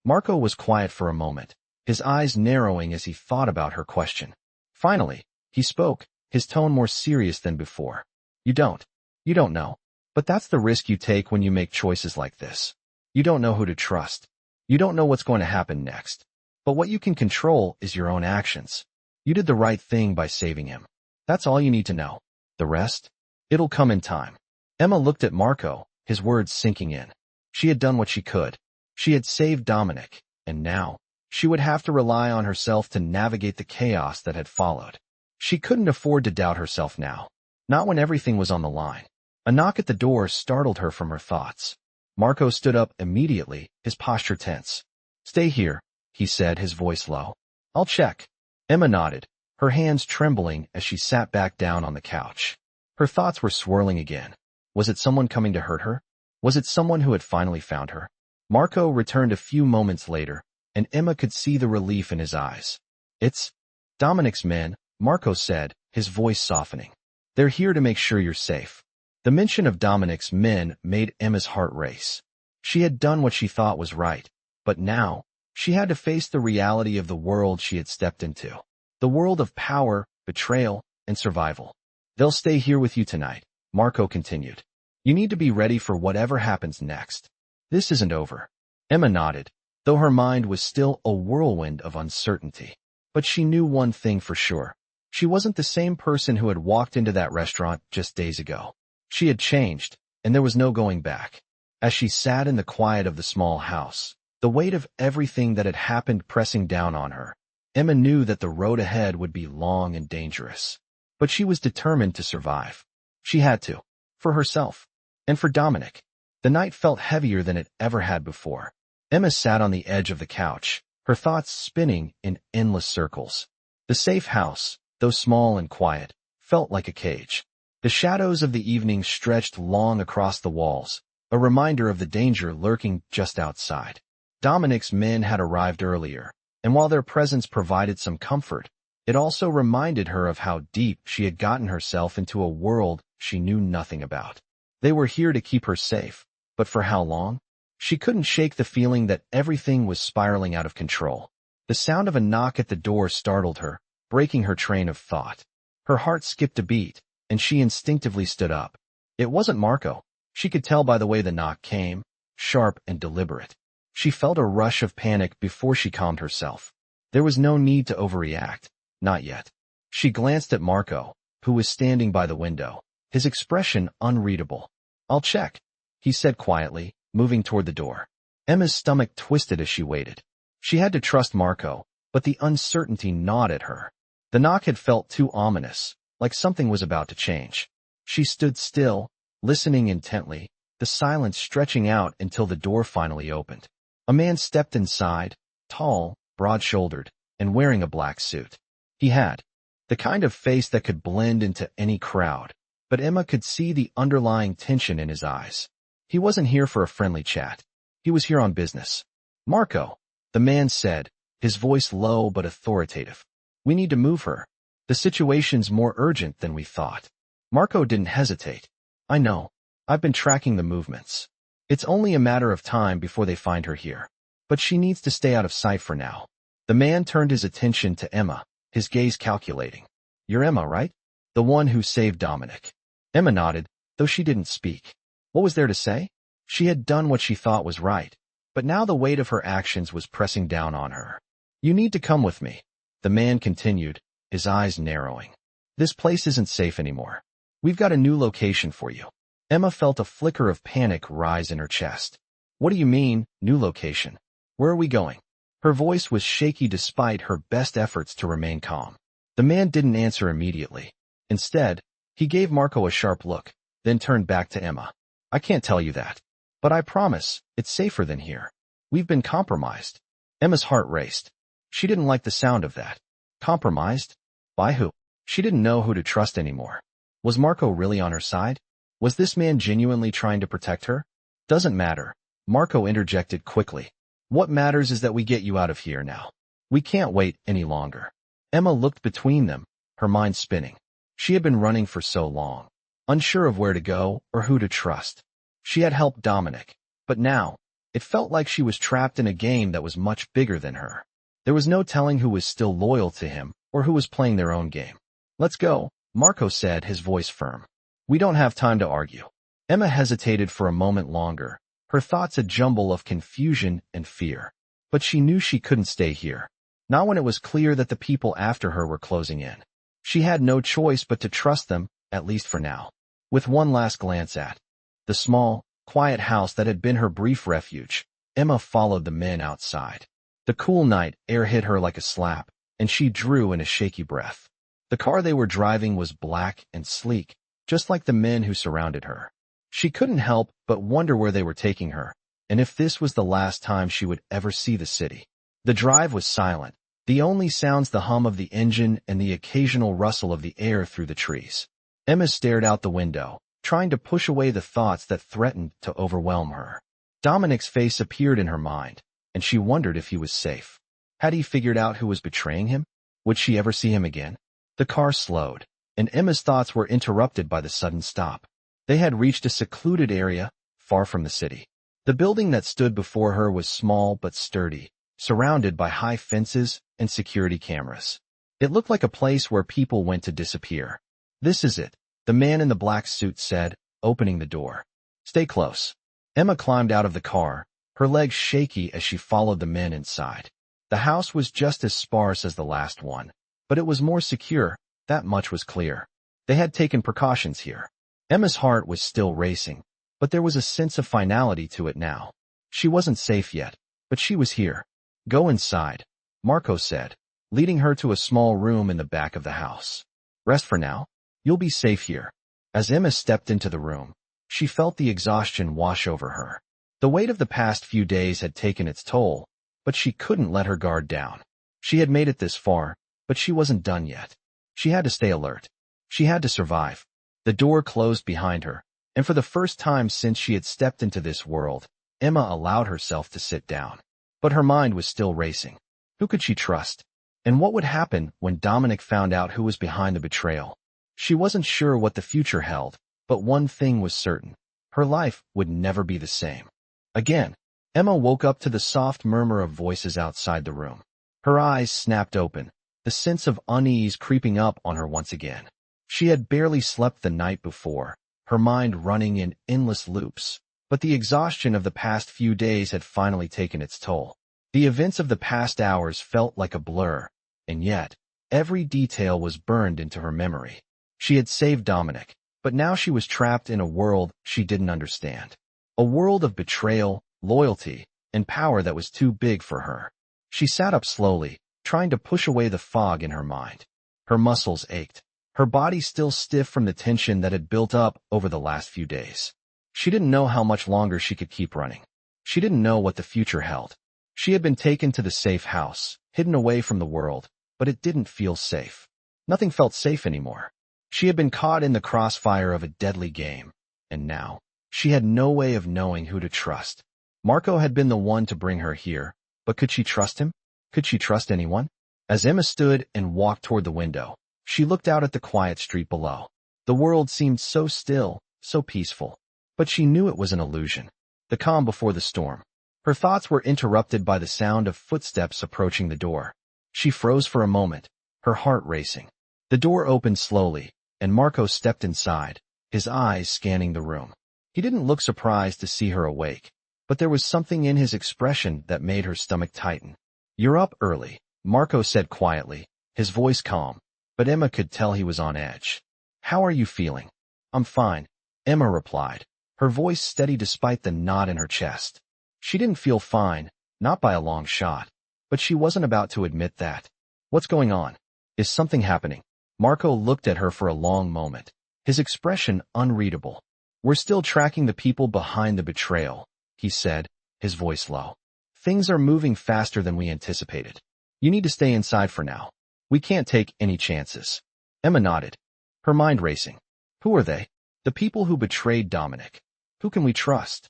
Marco was quiet for a moment, his eyes narrowing as he thought about her question. Finally, he spoke, his tone more serious than before. You don't know. But that's the risk you take when you make choices like this. You don't know who to trust. You don't know what's going to happen next. But what you can control is your own actions. You did the right thing by saving him. That's all you need to know. The rest? It'll come in time. Emma looked at Marco, his words sinking in. She had done what she could. She had saved Dominic, and now, she would have to rely on herself to navigate the chaos that had followed. She couldn't afford to doubt herself now. Not when everything was on the line. A knock at the door startled her from her thoughts. Marco stood up immediately, his posture tense. Stay here, he said, his voice low. I'll check. Emma nodded, her hands trembling as she sat back down on the couch. Her thoughts were swirling again. Was it someone coming to hurt her? Was it someone who had finally found her? Marco returned a few moments later, and Emma could see the relief in his eyes. It's Dominic's men, Marco said, his voice softening. They're here to make sure you're safe. The mention of Dominic's men made Emma's heart race. She had done what she thought was right, but now, she had to face the reality of the world she had stepped into. The world of power, betrayal, and survival. They'll stay here with you tonight, Marco continued. You need to be ready for whatever happens next. This isn't over. Emma nodded, though her mind was still a whirlwind of uncertainty. But she knew one thing for sure. She wasn't the same person who had walked into that restaurant just days ago. She had changed, and there was no going back. As she sat in the quiet of the small house, the weight of everything that had happened pressing down on her, Emma knew that the road ahead would be long and dangerous. But she was determined to survive. She had to. For herself. And for Dominic. The night felt heavier than it ever had before. Emma sat on the edge of the couch, her thoughts spinning in endless circles. The safe house, though small and quiet, felt like a cage. The shadows of the evening stretched long across the walls, a reminder of the danger lurking just outside. Dominic's men had arrived earlier, and while their presence provided some comfort, it also reminded her of how deep she had gotten herself into a world she knew nothing about. They were here to keep her safe, but for how long? She couldn't shake the feeling that everything was spiraling out of control. The sound of a knock at the door startled her, breaking her train of thought. Her heart skipped a beat, and she instinctively stood up. It wasn't Marco. She could tell by the way the knock came, sharp and deliberate. She felt a rush of panic before she calmed herself. There was no need to overreact. Not yet. She glanced at Marco, who was standing by the window, his expression unreadable. I'll check, he said quietly, moving toward the door. Emma's stomach twisted as she waited. She had to trust Marco, but the uncertainty gnawed at her. The knock had felt too ominous, like something was about to change. She stood still, listening intently, the silence stretching out until the door finally opened. A man stepped inside, tall, broad-shouldered, and wearing a black suit. He had the kind of face that could blend into any crowd, but Emma could see the underlying tension in his eyes. He wasn't here for a friendly chat. He was here on business. Marco, the man said, his voice low but authoritative. We need to move her. The situation's more urgent than we thought. Marco didn't hesitate. I know. I've been tracking the movements. It's only a matter of time before they find her here. But she needs to stay out of sight for now. The man turned his attention to Emma, his gaze calculating. You're Emma, right? The one who saved Dominic. Emma nodded, though she didn't speak. What was there to say? She had done what she thought was right, but now the weight of her actions was pressing down on her. You need to come with me, the man continued, his eyes narrowing. This place isn't safe anymore. We've got a new location for you. Emma felt a flicker of panic rise in her chest. What do you mean, new location? Where are we going? Her voice was shaky despite her best efforts to remain calm. The man didn't answer immediately. Instead, he gave Marco a sharp look, then turned back to Emma. I can't tell you that. But I promise, it's safer than here. We've been compromised. Emma's heart raced. She didn't like the sound of that. Compromised? By who? She didn't know who to trust anymore. Was Marco really on her side? Was this man genuinely trying to protect her? Doesn't matter. Marco interjected quickly. What matters is that we get you out of here now. We can't wait any longer. Emma looked between them, her mind spinning. She had been running for so long, unsure of where to go or who to trust. She had helped Dominic, but now, it felt like she was trapped in a game that was much bigger than her. There was no telling who was still loyal to him or who was playing their own game. Let's go, Marco said, his voice firm. We don't have time to argue. Emma hesitated for a moment longer, her thoughts a jumble of confusion and fear. But she knew she couldn't stay here, not when it was clear that the people after her were closing in. She had no choice but to trust them, at least for now. With one last glance at the small, quiet house that had been her brief refuge, Emma followed the men outside. The cool night air hit her like a slap, and she drew in a shaky breath. The car they were driving was black and sleek, just like the men who surrounded her. She couldn't help but wonder where they were taking her, and if this was the last time she would ever see the city. The drive was silent, the only sounds the hum of the engine and the occasional rustle of the air through the trees. Emma stared out the window, trying to push away the thoughts that threatened to overwhelm her. Dominic's face appeared in her mind, and she wondered if he was safe. Had he figured out who was betraying him? Would she ever see him again? The car slowed, and Emma's thoughts were interrupted by the sudden stop. They had reached a secluded area, far from the city. The building that stood before her was small but sturdy, surrounded by high fences and security cameras. It looked like a place where people went to disappear. This is it, the man in the black suit said, opening the door. Stay close. Emma climbed out of the car, her legs shaky as she followed the men inside. The house was just as sparse as the last one, but it was more secure, that much was clear. They had taken precautions here. Emma's heart was still racing, but there was a sense of finality to it now. She wasn't safe yet, but she was here. Go inside, Marco said, leading her to a small room in the back of the house. Rest for now. You'll be safe here. As Emma stepped into the room, she felt the exhaustion wash over her. The weight of the past few days had taken its toll, but she couldn't let her guard down. She had made it this far, but she wasn't done yet. She had to stay alert. She had to survive. The door closed behind her, and for the first time since she had stepped into this world, Emma allowed herself to sit down. But her mind was still racing. Who could she trust? And what would happen when Dominic found out who was behind the betrayal? She wasn't sure what the future held, but one thing was certain. Her life would never be the same. Again, Emma woke up to the soft murmur of voices outside the room. Her eyes snapped open, the sense of unease creeping up on her once again. She had barely slept the night before, her mind running in endless loops, but the exhaustion of the past few days had finally taken its toll. The events of the past hours felt like a blur, and yet, every detail was burned into her memory. She had saved Dominic, but now she was trapped in a world she didn't understand. A world of betrayal, loyalty, and power that was too big for her. She sat up slowly, trying to push away the fog in her mind. Her muscles ached, her body still stiff from the tension that had built up over the last few days. She didn't know how much longer she could keep running. She didn't know what the future held. She had been taken to the safe house, hidden away from the world, but it didn't feel safe. Nothing felt safe anymore. She had been caught in the crossfire of a deadly game, and now, she had no way of knowing who to trust. Marco had been the one to bring her here, but could she trust him? Could she trust anyone? As Emma stood and walked toward the window, she looked out at the quiet street below. The world seemed so still, so peaceful. But she knew it was an illusion. The calm before the storm. Her thoughts were interrupted by the sound of footsteps approaching the door. She froze for a moment, her heart racing. The door opened slowly, and Marco stepped inside, his eyes scanning the room. He didn't look surprised to see her awake, but there was something in his expression that made her stomach tighten. You're up early, Marco said quietly, his voice calm, but Emma could tell he was on edge. How are you feeling? I'm fine, Emma replied, her voice steady despite the knot in her chest. She didn't feel fine, not by a long shot, but she wasn't about to admit that. What's going on? Is something happening? Marco looked at her for a long moment, his expression unreadable. We're still tracking the people behind the betrayal, he said, his voice low. Things are moving faster than we anticipated. You need to stay inside for now. We can't take any chances. Emma nodded, her mind racing. Who are they? The people who betrayed Dominic. Who can we trust?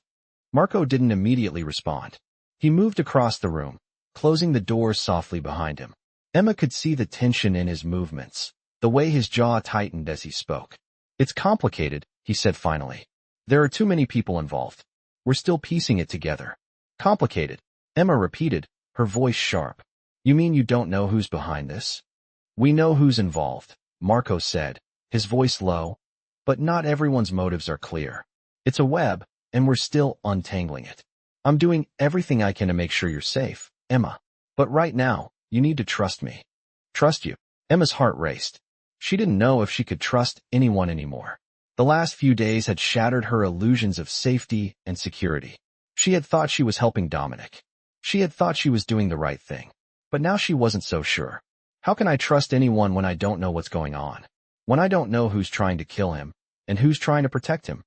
Marco didn't immediately respond. He moved across the room, closing the door softly behind him. Emma could see the tension in his movements, the way his jaw tightened as he spoke. It's complicated, he said finally. There are too many people involved. We're still piecing it together. Complicated, Emma repeated, her voice sharp. You mean you don't know who's behind this? We know who's involved, Marco said, his voice low, but not everyone's motives are clear. It's a web, and we're still untangling it. I'm doing everything I can to make sure you're safe, Emma. But right now, you need to trust me. Trust you. Emma's heart raced. She didn't know if she could trust anyone anymore. The last few days had shattered her illusions of safety and security. She had thought she was helping Dominic. She had thought she was doing the right thing. But now she wasn't so sure. How can I trust anyone when I don't know what's going on? When I don't know who's trying to kill him, and who's trying to protect him?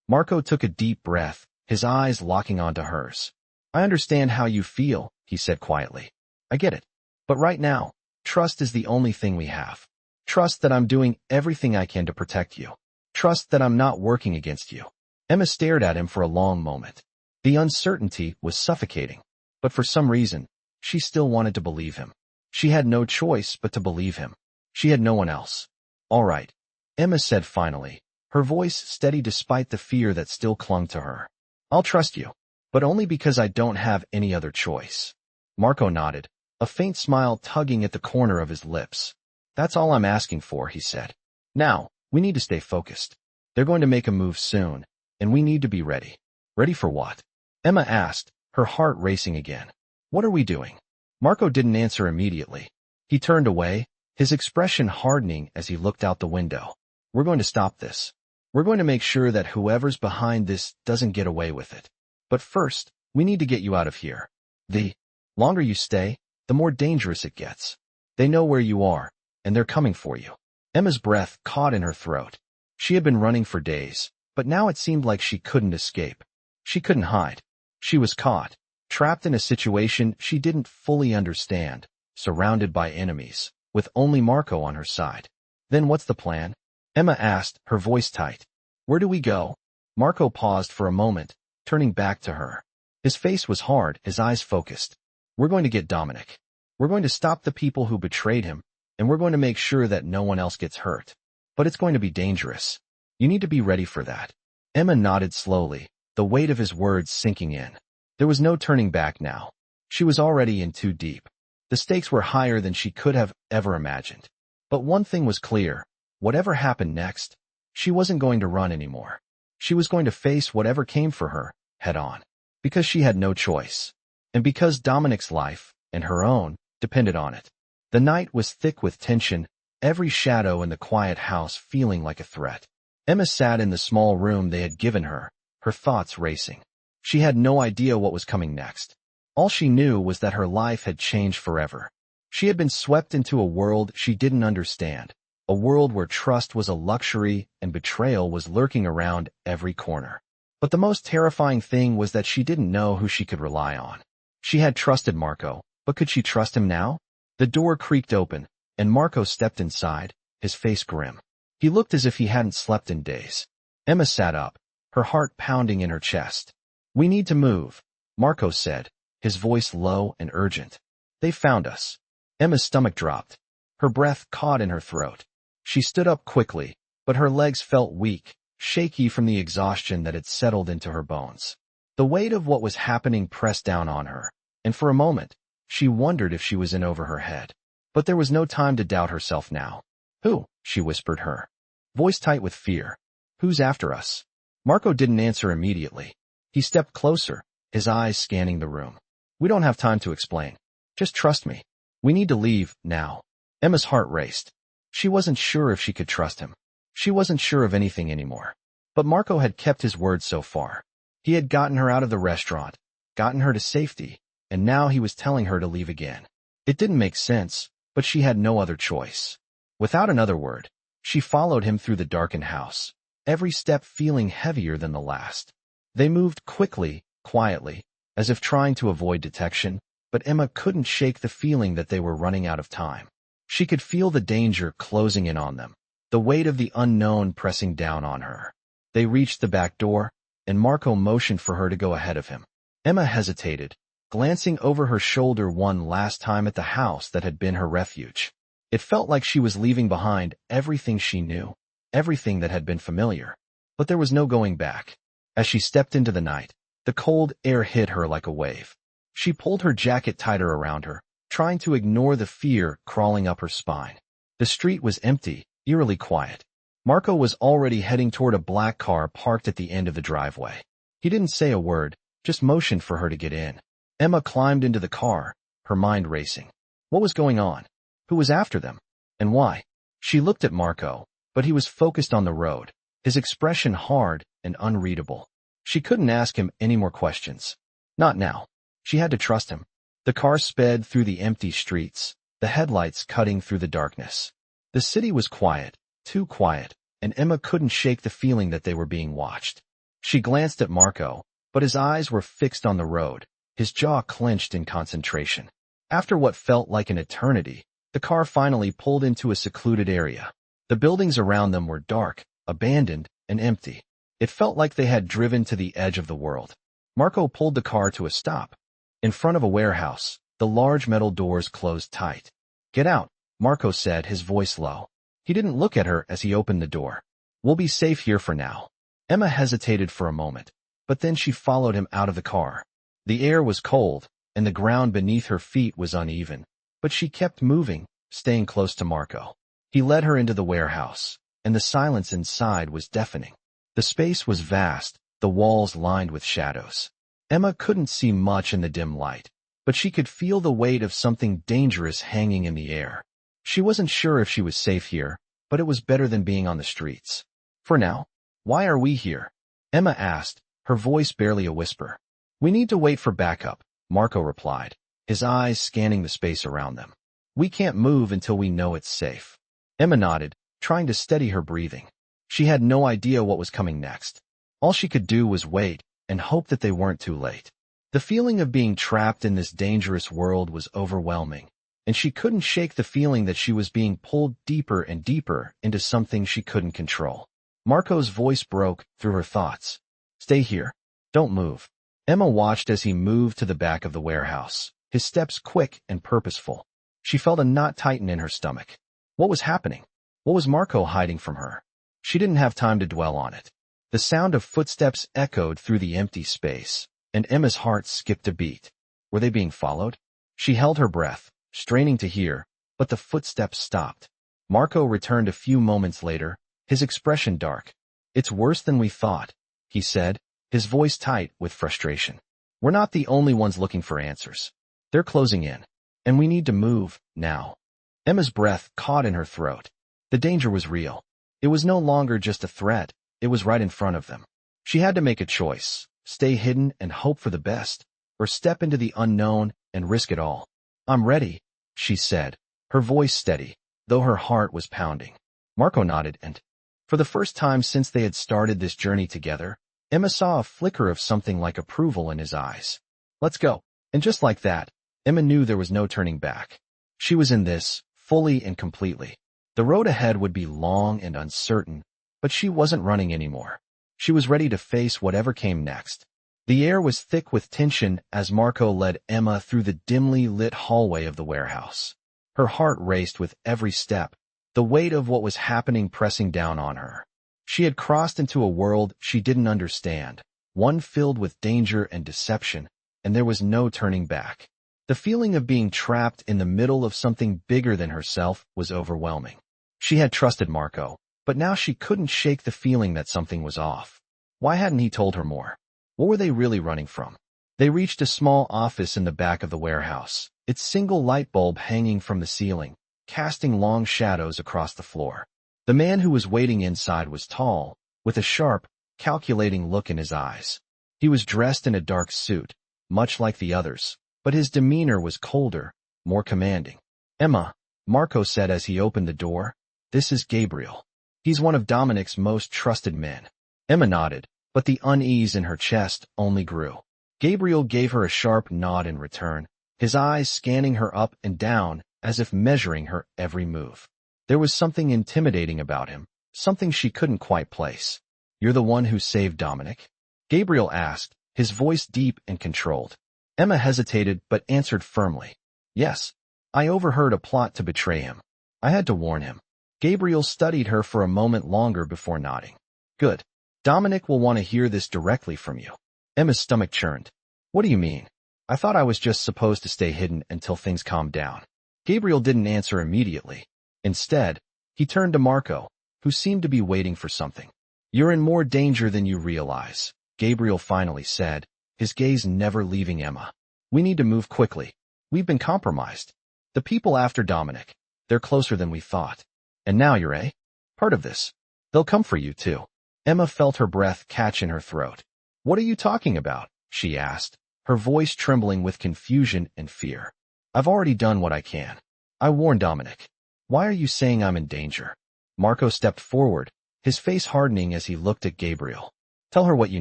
Marco took a deep breath, his eyes locking onto hers. I understand how you feel, he said quietly. I get it. But right now, trust is the only thing we have. Trust that I'm doing everything I can to protect you. Trust that I'm not working against you. Emma stared at him for a long moment. The uncertainty was suffocating. But for some reason, she still wanted to believe him. She had no choice but to believe him. She had no one else. All right, Emma said finally, her voice steady despite the fear that still clung to her. I'll trust you, but only because I don't have any other choice. Marco nodded, a faint smile tugging at the corner of his lips. That's all I'm asking for, he said. Now, we need to stay focused. They're going to make a move soon, and we need to be ready. Ready for what? Emma asked, her heart racing again. What are we doing? Marco didn't answer immediately. He turned away, his expression hardening as he looked out the window. We're going to stop this. We're going to make sure that whoever's behind this doesn't get away with it. But first, we need to get you out of here. The longer you stay, the more dangerous it gets. They know where you are, and they're coming for you. Emma's breath caught in her throat. She had been running for days, but now it seemed like she couldn't escape. She couldn't hide. She was caught, trapped in a situation she didn't fully understand, surrounded by enemies, with only Marco on her side. Then what's the plan? Emma asked, her voice tight. Where do we go? Marco paused for a moment, turning back to her. His face was hard, his eyes focused. We're going to get Dominic. We're going to stop the people who betrayed him, and we're going to make sure that no one else gets hurt. But it's going to be dangerous. You need to be ready for that. Emma nodded slowly, the weight of his words sinking in. There was no turning back now. She was already in too deep. The stakes were higher than she could have ever imagined. But one thing was clear. Whatever happened next, she wasn't going to run anymore. She was going to face whatever came for her, head on. Because she had no choice. And because Dominic's life, and her own, depended on it. The night was thick with tension, every shadow in the quiet house feeling like a threat. Emma sat in the small room they had given her, her thoughts racing. She had no idea what was coming next. All she knew was that her life had changed forever. She had been swept into a world she didn't understand, a world where trust was a luxury and betrayal was lurking around every corner. But the most terrifying thing was that she didn't know who she could rely on. She had trusted Marco, but could she trust him now? The door creaked open, and Marco stepped inside, his face grim. He looked as if he hadn't slept in days. Emma sat up, her heart pounding in her chest. We need to move, Marco said, his voice low and urgent. They found us. Emma's stomach dropped. Her breath caught in her throat. She stood up quickly, but her legs felt weak, shaky from the exhaustion that had settled into her bones. The weight of what was happening pressed down on her, and for a moment, she wondered if she was in over her head. But there was no time to doubt herself now. Who? She whispered her voice tight with fear. Who's after us? Marco didn't answer immediately. He stepped closer, his eyes scanning the room. We don't have time to explain. Just trust me. We need to leave, now. Emma's heart raced. She wasn't sure if she could trust him. She wasn't sure of anything anymore. But Marco had kept his word so far. He had gotten her out of the restaurant, gotten her to safety, and now he was telling her to leave again. It didn't make sense, but she had no other choice. Without another word, she followed him through the darkened house, every step feeling heavier than the last. They moved quickly, quietly, as if trying to avoid detection, but Emma couldn't shake the feeling that they were running out of time. She could feel the danger closing in on them. the weight of the unknown pressing down on her. They reached the back door, and Marco motioned for her to go ahead of him. Emma hesitated, glancing over her shoulder one last time at the house that had been her refuge. It felt like she was leaving behind everything she knew, everything that had been familiar. But there was no going back. As she stepped into the night, the cold air hit her like a wave. She pulled her jacket tighter around her, trying to ignore the fear crawling up her spine. The street was empty, eerily quiet. Marco was already heading toward a black car parked at the end of the driveway. He didn't say a word, just motioned for her to get in. Emma climbed into the car, her mind racing. What was going on? Who was after them? And why? She looked at Marco, but he was focused on the road, his expression hard and unreadable. She couldn't ask him any more questions. Not now. She had to trust him. The car sped through the empty streets, the headlights cutting through the darkness. The city was quiet, too quiet, and Emma couldn't shake the feeling that they were being watched. She glanced at Marco, but his eyes were fixed on the road, his jaw clenched in concentration. After what felt like an eternity, the car finally pulled into a secluded area. The buildings around them were dark, abandoned, and empty. It felt like they had driven to the edge of the world. Marco pulled the car to a stop. In front of a warehouse, the large metal doors closed tight. "Get out," Marco said, his voice low. He didn't look at her as he opened the door. "We'll be safe here for now." Emma hesitated for a moment, but then she followed him out of the car. The air was cold, and the ground beneath her feet was uneven, but she kept moving, staying close to Marco. He led her into the warehouse, and the silence inside was deafening. The space was vast, the walls lined with shadows. Emma couldn't see much in the dim light, but she could feel the weight of something dangerous hanging in the air. She wasn't sure if she was safe here, but it was better than being on the streets. "For now, why are we here?" Emma asked, her voice barely a whisper. "We need to wait for backup," Marco replied, his eyes scanning the space around them. "We can't move until we know it's safe." Emma nodded, trying to steady her breathing. She had no idea what was coming next. All she could do was wait and hope that they weren't too late. The feeling of being trapped in this dangerous world was overwhelming, and she couldn't shake the feeling that she was being pulled deeper and deeper into something she couldn't control. Marco's voice broke through her thoughts. "Stay here. Don't move." Emma watched as he moved to the back of the warehouse, his steps quick and purposeful. She felt a knot tighten in her stomach. What was happening? What was Marco hiding from her? She didn't have time to dwell on it. The sound of footsteps echoed through the empty space, and Emma's heart skipped a beat. Were they being followed? She held her breath, straining to hear, but the footsteps stopped. Marco returned a few moments later, his expression dark. "It's worse than we thought," he said, his voice tight with frustration. "We're not the only ones looking for answers. They're closing in, and we need to move, now." Emma's breath caught in her throat. The danger was real. It was no longer just a threat, it was right in front of them. She had to make a choice, stay hidden and hope for the best, or step into the unknown and risk it all. "I'm ready," she said, her voice steady, though her heart was pounding. Marco nodded, and, for the first time since they had started this journey together, Emma saw a flicker of something like approval in his eyes. "Let's go." And just like that, Emma knew there was no turning back. She was in this, fully and completely. The road ahead would be long and uncertain, but she wasn't running anymore. She was ready to face whatever came next. The air was thick with tension as Marco led Emma through the dimly lit hallway of the warehouse. Her heart raced with every step, the weight of what was happening pressing down on her. She had crossed into a world she didn't understand, one filled with danger and deception, and there was no turning back. The feeling of being trapped in the middle of something bigger than herself was overwhelming. She had trusted Marco, but now she couldn't shake the feeling that something was off. Why hadn't he told her more? What were they really running from? They reached a small office in the back of the warehouse, its single light bulb hanging from the ceiling, casting long shadows across the floor. The man who was waiting inside was tall, with a sharp, calculating look in his eyes. He was dressed in a dark suit, much like the others, but his demeanor was colder, more commanding. "Emma," Marco said as he opened the door, "this is Gabriel. He's one of Dominic's most trusted men." Emma nodded, but the unease in her chest only grew. Gabriel gave her a sharp nod in return, his eyes scanning her up and down as if measuring her every move. There was something intimidating about him, something she couldn't quite place. "You're the one who saved Dominic?" Gabriel asked, his voice deep and controlled. Emma hesitated but answered firmly. "Yes. I overheard a plot to betray him. I had to warn him." Gabriel studied her for a moment longer before nodding. "Good. Dominic will want to hear this directly from you." Emma's stomach churned. "What do you mean? I thought I was just supposed to stay hidden until things calmed down." Gabriel didn't answer immediately. Instead, he turned to Marco, who seemed to be waiting for something. "You're in more danger than you realize," Gabriel finally said, his gaze never leaving Emma. "We need to move quickly. We've been compromised. The people after Dominic, they're closer than we thought. And now you're part of this. They'll come for you too." Emma felt her breath catch in her throat. "What are you talking about?" she asked, her voice trembling with confusion and fear. "I've already done what I can. I warned Dominic. Why are you saying I'm in danger?" Marco stepped forward, his face hardening as he looked at Gabriel. "Tell her what you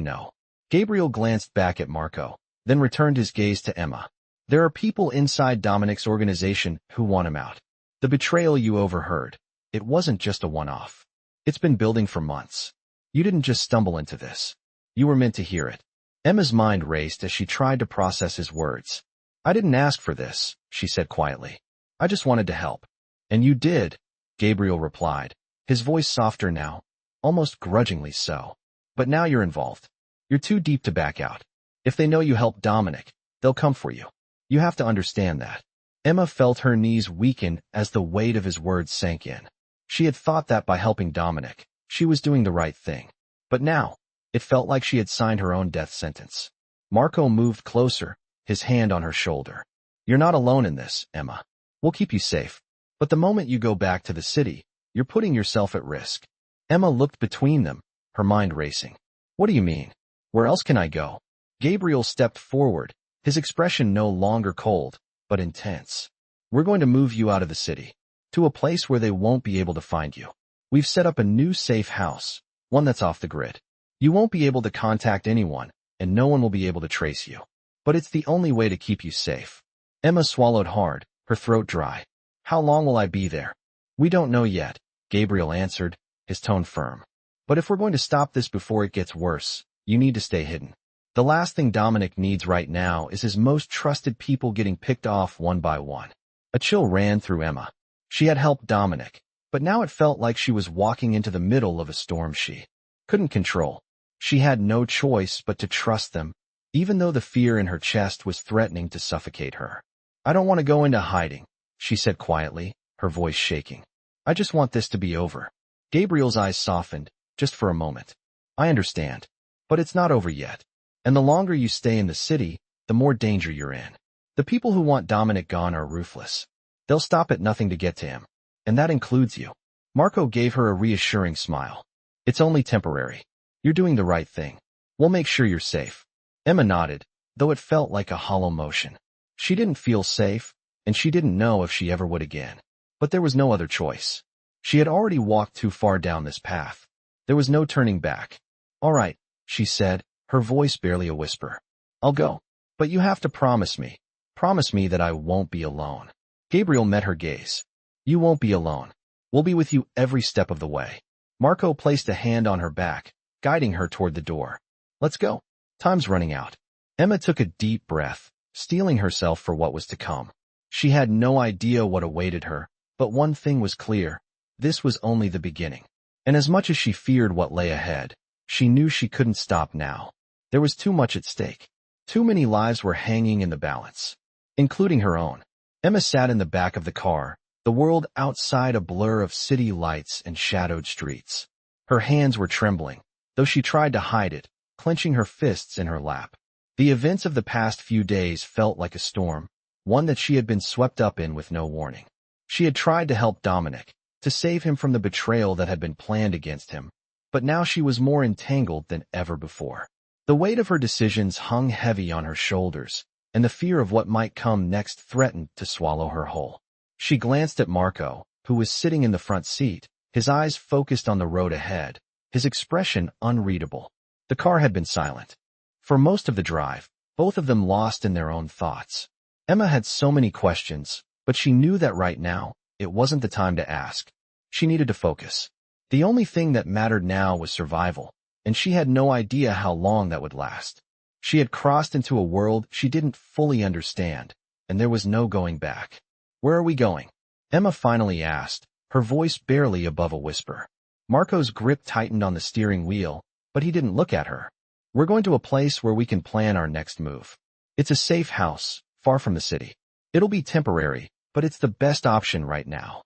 know." Gabriel glanced back at Marco, then returned his gaze to Emma. "There are people inside Dominic's organization who want him out. The betrayal you overheard, it wasn't just a one-off. It's been building for months. You didn't just stumble into this. You were meant to hear it." Emma's mind raced as she tried to process his words. "I didn't ask for this," she said quietly. "I just wanted to help." "And you did," Gabriel replied, his voice softer now, almost grudgingly so. "But now you're involved. You're too deep to back out. If they know you helped Dominic, they'll come for you. You have to understand that." Emma felt her knees weaken as the weight of his words sank in. She had thought that by helping Dominic, she was doing the right thing. But now, it felt like she had signed her own death sentence. Marco moved closer, his hand on her shoulder. "You're not alone in this, Emma. We'll keep you safe. But the moment you go back to the city, you're putting yourself at risk." Emma looked between them, her mind racing. "What do you mean? Where else can I go?" Gabriel stepped forward, his expression no longer cold, but intense. "We're going to move you out of the city, to a place where they won't be able to find you. We've set up a new safe house, one that's off the grid. You won't be able to contact anyone, and no one will be able to trace you. But it's the only way to keep you safe." Emma swallowed hard, her throat dry. "How long will I be there?" "We don't know yet," Gabriel answered, his tone firm. "But if we're going to stop this before it gets worse, you need to stay hidden. The last thing Dominic needs right now is his most trusted people getting picked off one by one." A chill ran through Emma. She had helped Dominic, but now it felt like she was walking into the middle of a storm she couldn't control. She had no choice but to trust them, even though the fear in her chest was threatening to suffocate her. "I don't want to go into hiding," she said quietly, her voice shaking. "I just want this to be over." Gabriel's eyes softened, just for a moment. "I understand. But it's not over yet. And the longer you stay in the city, the more danger you're in. The people who want Dominic gone are ruthless. They'll stop at nothing to get to him. And that includes you." Marco gave her a reassuring smile. "It's only temporary. You're doing the right thing. We'll make sure you're safe." Emma nodded, though it felt like a hollow motion. She didn't feel safe, and she didn't know if she ever would again. But there was no other choice. She had already walked too far down this path. There was no turning back. "All right," she said, her voice barely a whisper. "I'll go. But you have to promise me. Promise me that I won't be alone." Gabriel met her gaze. "You won't be alone. We'll be with you every step of the way." Marco placed a hand on her back, guiding her toward the door. "Let's go. Time's running out." Emma took a deep breath, steeling herself for what was to come. She had no idea what awaited her, but one thing was clear. This was only the beginning. And as much as she feared what lay ahead, she knew she couldn't stop now. There was too much at stake. Too many lives were hanging in the balance, including her own. Emma sat in the back of the car, the world outside a blur of city lights and shadowed streets. Her hands were trembling, though she tried to hide it, clenching her fists in her lap. The events of the past few days felt like a storm, one that she had been swept up in with no warning. She had tried to help Dominic, to save him from the betrayal that had been planned against him, but now she was more entangled than ever before. The weight of her decisions hung heavy on her shoulders, and the fear of what might come next threatened to swallow her whole. She glanced at Marco, who was sitting in the front seat, his eyes focused on the road ahead, his expression unreadable. The car had been silent. For most of the drive, both of them lost in their own thoughts. Emma had so many questions, but she knew that right now, it wasn't the time to ask. She needed to focus. The only thing that mattered now was survival, and she had no idea how long that would last. She had crossed into a world she didn't fully understand, and there was no going back. "Where are we going?" Emma finally asked, her voice barely above a whisper. Marco's grip tightened on the steering wheel, but he didn't look at her. "We're going to a place where we can plan our next move. It's a safe house, far from the city. It'll be temporary, but it's the best option right now."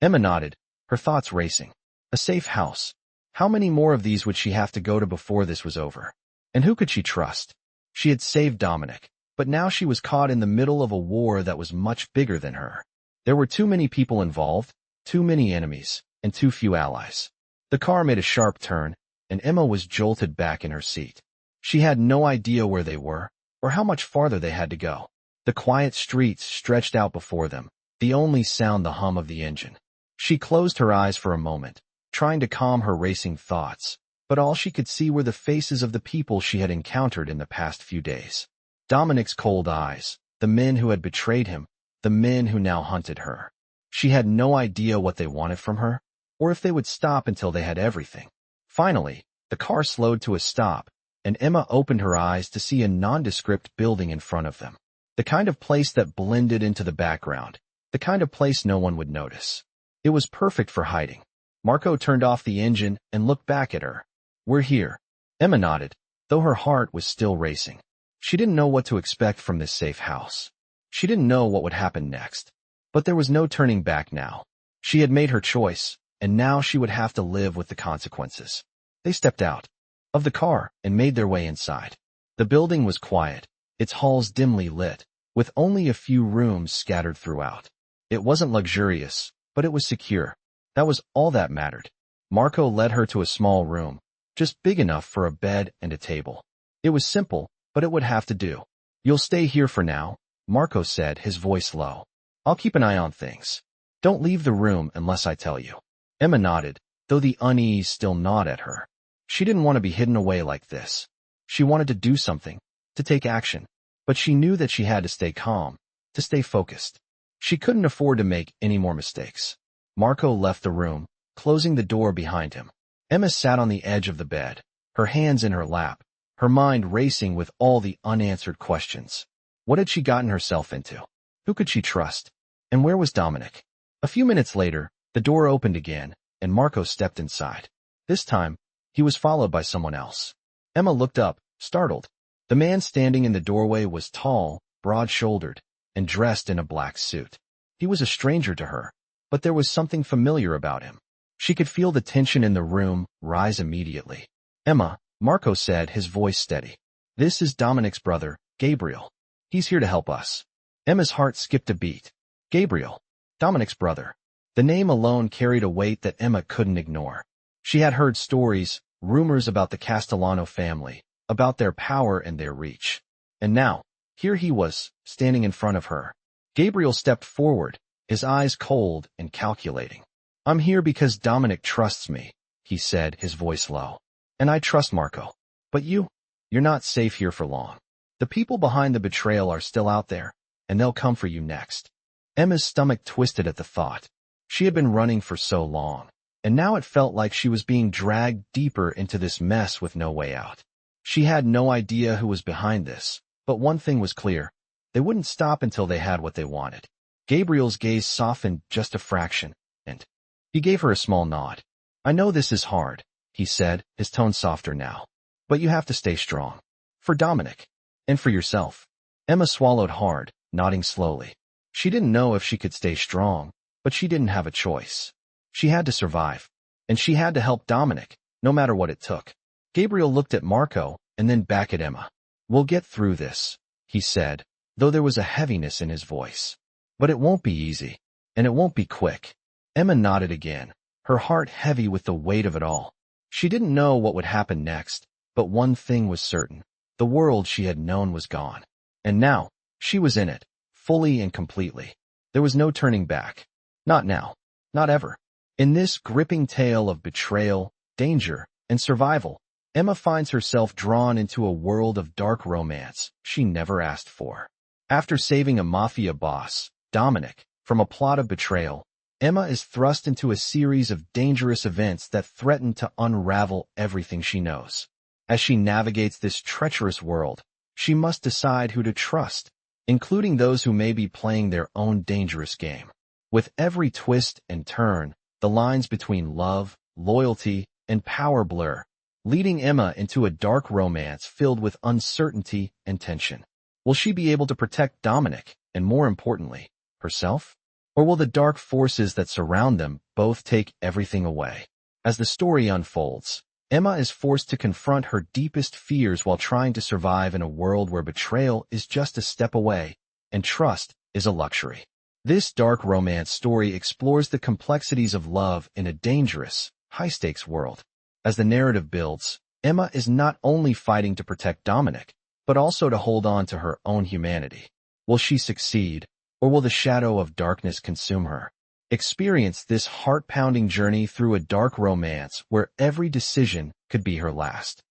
Emma nodded, her thoughts racing. A safe house. How many more of these would she have to go to before this was over? And who could she trust? She had saved Dominic, but now she was caught in the middle of a war that was much bigger than her. There were too many people involved, too many enemies, and too few allies. The car made a sharp turn, and Emma was jolted back in her seat. She had no idea where they were, or how much farther they had to go. The quiet streets stretched out before them, the only sound the hum of the engine. She closed her eyes for a moment, trying to calm her racing thoughts, but all she could see were the faces of the people she had encountered in the past few days. Dominic's cold eyes, the men who had betrayed him, the men who now hunted her. She had no idea what they wanted from her, or if they would stop until they had everything. Finally, the car slowed to a stop, and Emma opened her eyes to see a nondescript building in front of them. The kind of place that blended into the background, the kind of place no one would notice. It was perfect for hiding. Marco turned off the engine and looked back at her. "We're here." Emma nodded, though her heart was still racing. She didn't know what to expect from this safe house. She didn't know what would happen next. But there was no turning back now. She had made her choice, and now she would have to live with the consequences. They stepped out of the car and made their way inside. The building was quiet, its halls dimly lit, with only a few rooms scattered throughout. It wasn't luxurious, but it was secure. That was all that mattered. Marco led her to a small room, just big enough for a bed and a table. It was simple, but it would have to do. "You'll stay here for now," Marco said, his voice low. "I'll keep an eye on things. Don't leave the room unless I tell you." Emma nodded, though the unease still gnawed at her. She didn't want to be hidden away like this. She wanted to do something, to take action, but she knew that she had to stay calm, to stay focused. She couldn't afford to make any more mistakes. Marco left the room, closing the door behind him. Emma sat on the edge of the bed, her hands in her lap, her mind racing with all the unanswered questions. What had she gotten herself into? Who could she trust? And where was Dominic? A few minutes later, the door opened again, and Marco stepped inside. This time, he was followed by someone else. Emma looked up, startled. The man standing in the doorway was tall, broad-shouldered, and dressed in a black suit. He was a stranger to her, but there was something familiar about him. She could feel the tension in the room rise immediately. "Emma," Marco said, his voice steady. "This is Dominic's brother, Gabriel. He's here to help us." Emma's heart skipped a beat. Gabriel, Dominic's brother. The name alone carried a weight that Emma couldn't ignore. She had heard stories, rumors about the Castellano family, about their power and their reach. And now, here he was, standing in front of her. Gabriel stepped forward, his eyes cold and calculating. "I'm here because Dominic trusts me," he said, his voice low. "And I trust Marco. But you're not safe here for long. The people behind the betrayal are still out there, and they'll come for you next." Emma's stomach twisted at the thought. She had been running for so long, and now it felt like she was being dragged deeper into this mess with no way out. She had no idea who was behind this, but one thing was clear. They wouldn't stop until they had what they wanted. Gabriel's gaze softened just a fraction, and he gave her a small nod. "I know this is hard," he said, his tone softer now. "But you have to stay strong. For Dominic. And for yourself." Emma swallowed hard, nodding slowly. She didn't know if she could stay strong, but she didn't have a choice. She had to survive. And she had to help Dominic, no matter what it took. Gabriel looked at Marco, and then back at Emma. "We'll get through this," he said, though there was a heaviness in his voice. "But it won't be easy, and it won't be quick." Emma nodded again, her heart heavy with the weight of it all. She didn't know what would happen next, but one thing was certain. The world she had known was gone. And now, she was in it, fully and completely. There was no turning back. Not now. Not ever. In this gripping tale of betrayal, danger, and survival, Emma finds herself drawn into a world of dark romance she never asked for. After saving a Mafia boss, Dominic, from a plot of betrayal, Emma is thrust into a series of dangerous events that threaten to unravel everything she knows. As she navigates this treacherous world, she must decide who to trust, including those who may be playing their own dangerous game. With every twist and turn, the lines between love, loyalty, and power blur, leading Emma into a dark romance filled with uncertainty and tension. Will she be able to protect Dominic, and more importantly, herself? Or will the dark forces that surround them both take everything away? As the story unfolds, Emma is forced to confront her deepest fears while trying to survive in a world where betrayal is just a step away and trust is a luxury. This dark romance story explores the complexities of love in a dangerous, high-stakes world. As the narrative builds, Emma is not only fighting to protect Dominic, but also to hold on to her own humanity. Will she succeed, or will the shadow of darkness consume her? Experience this heart-pounding journey through a dark romance where every decision could be her last.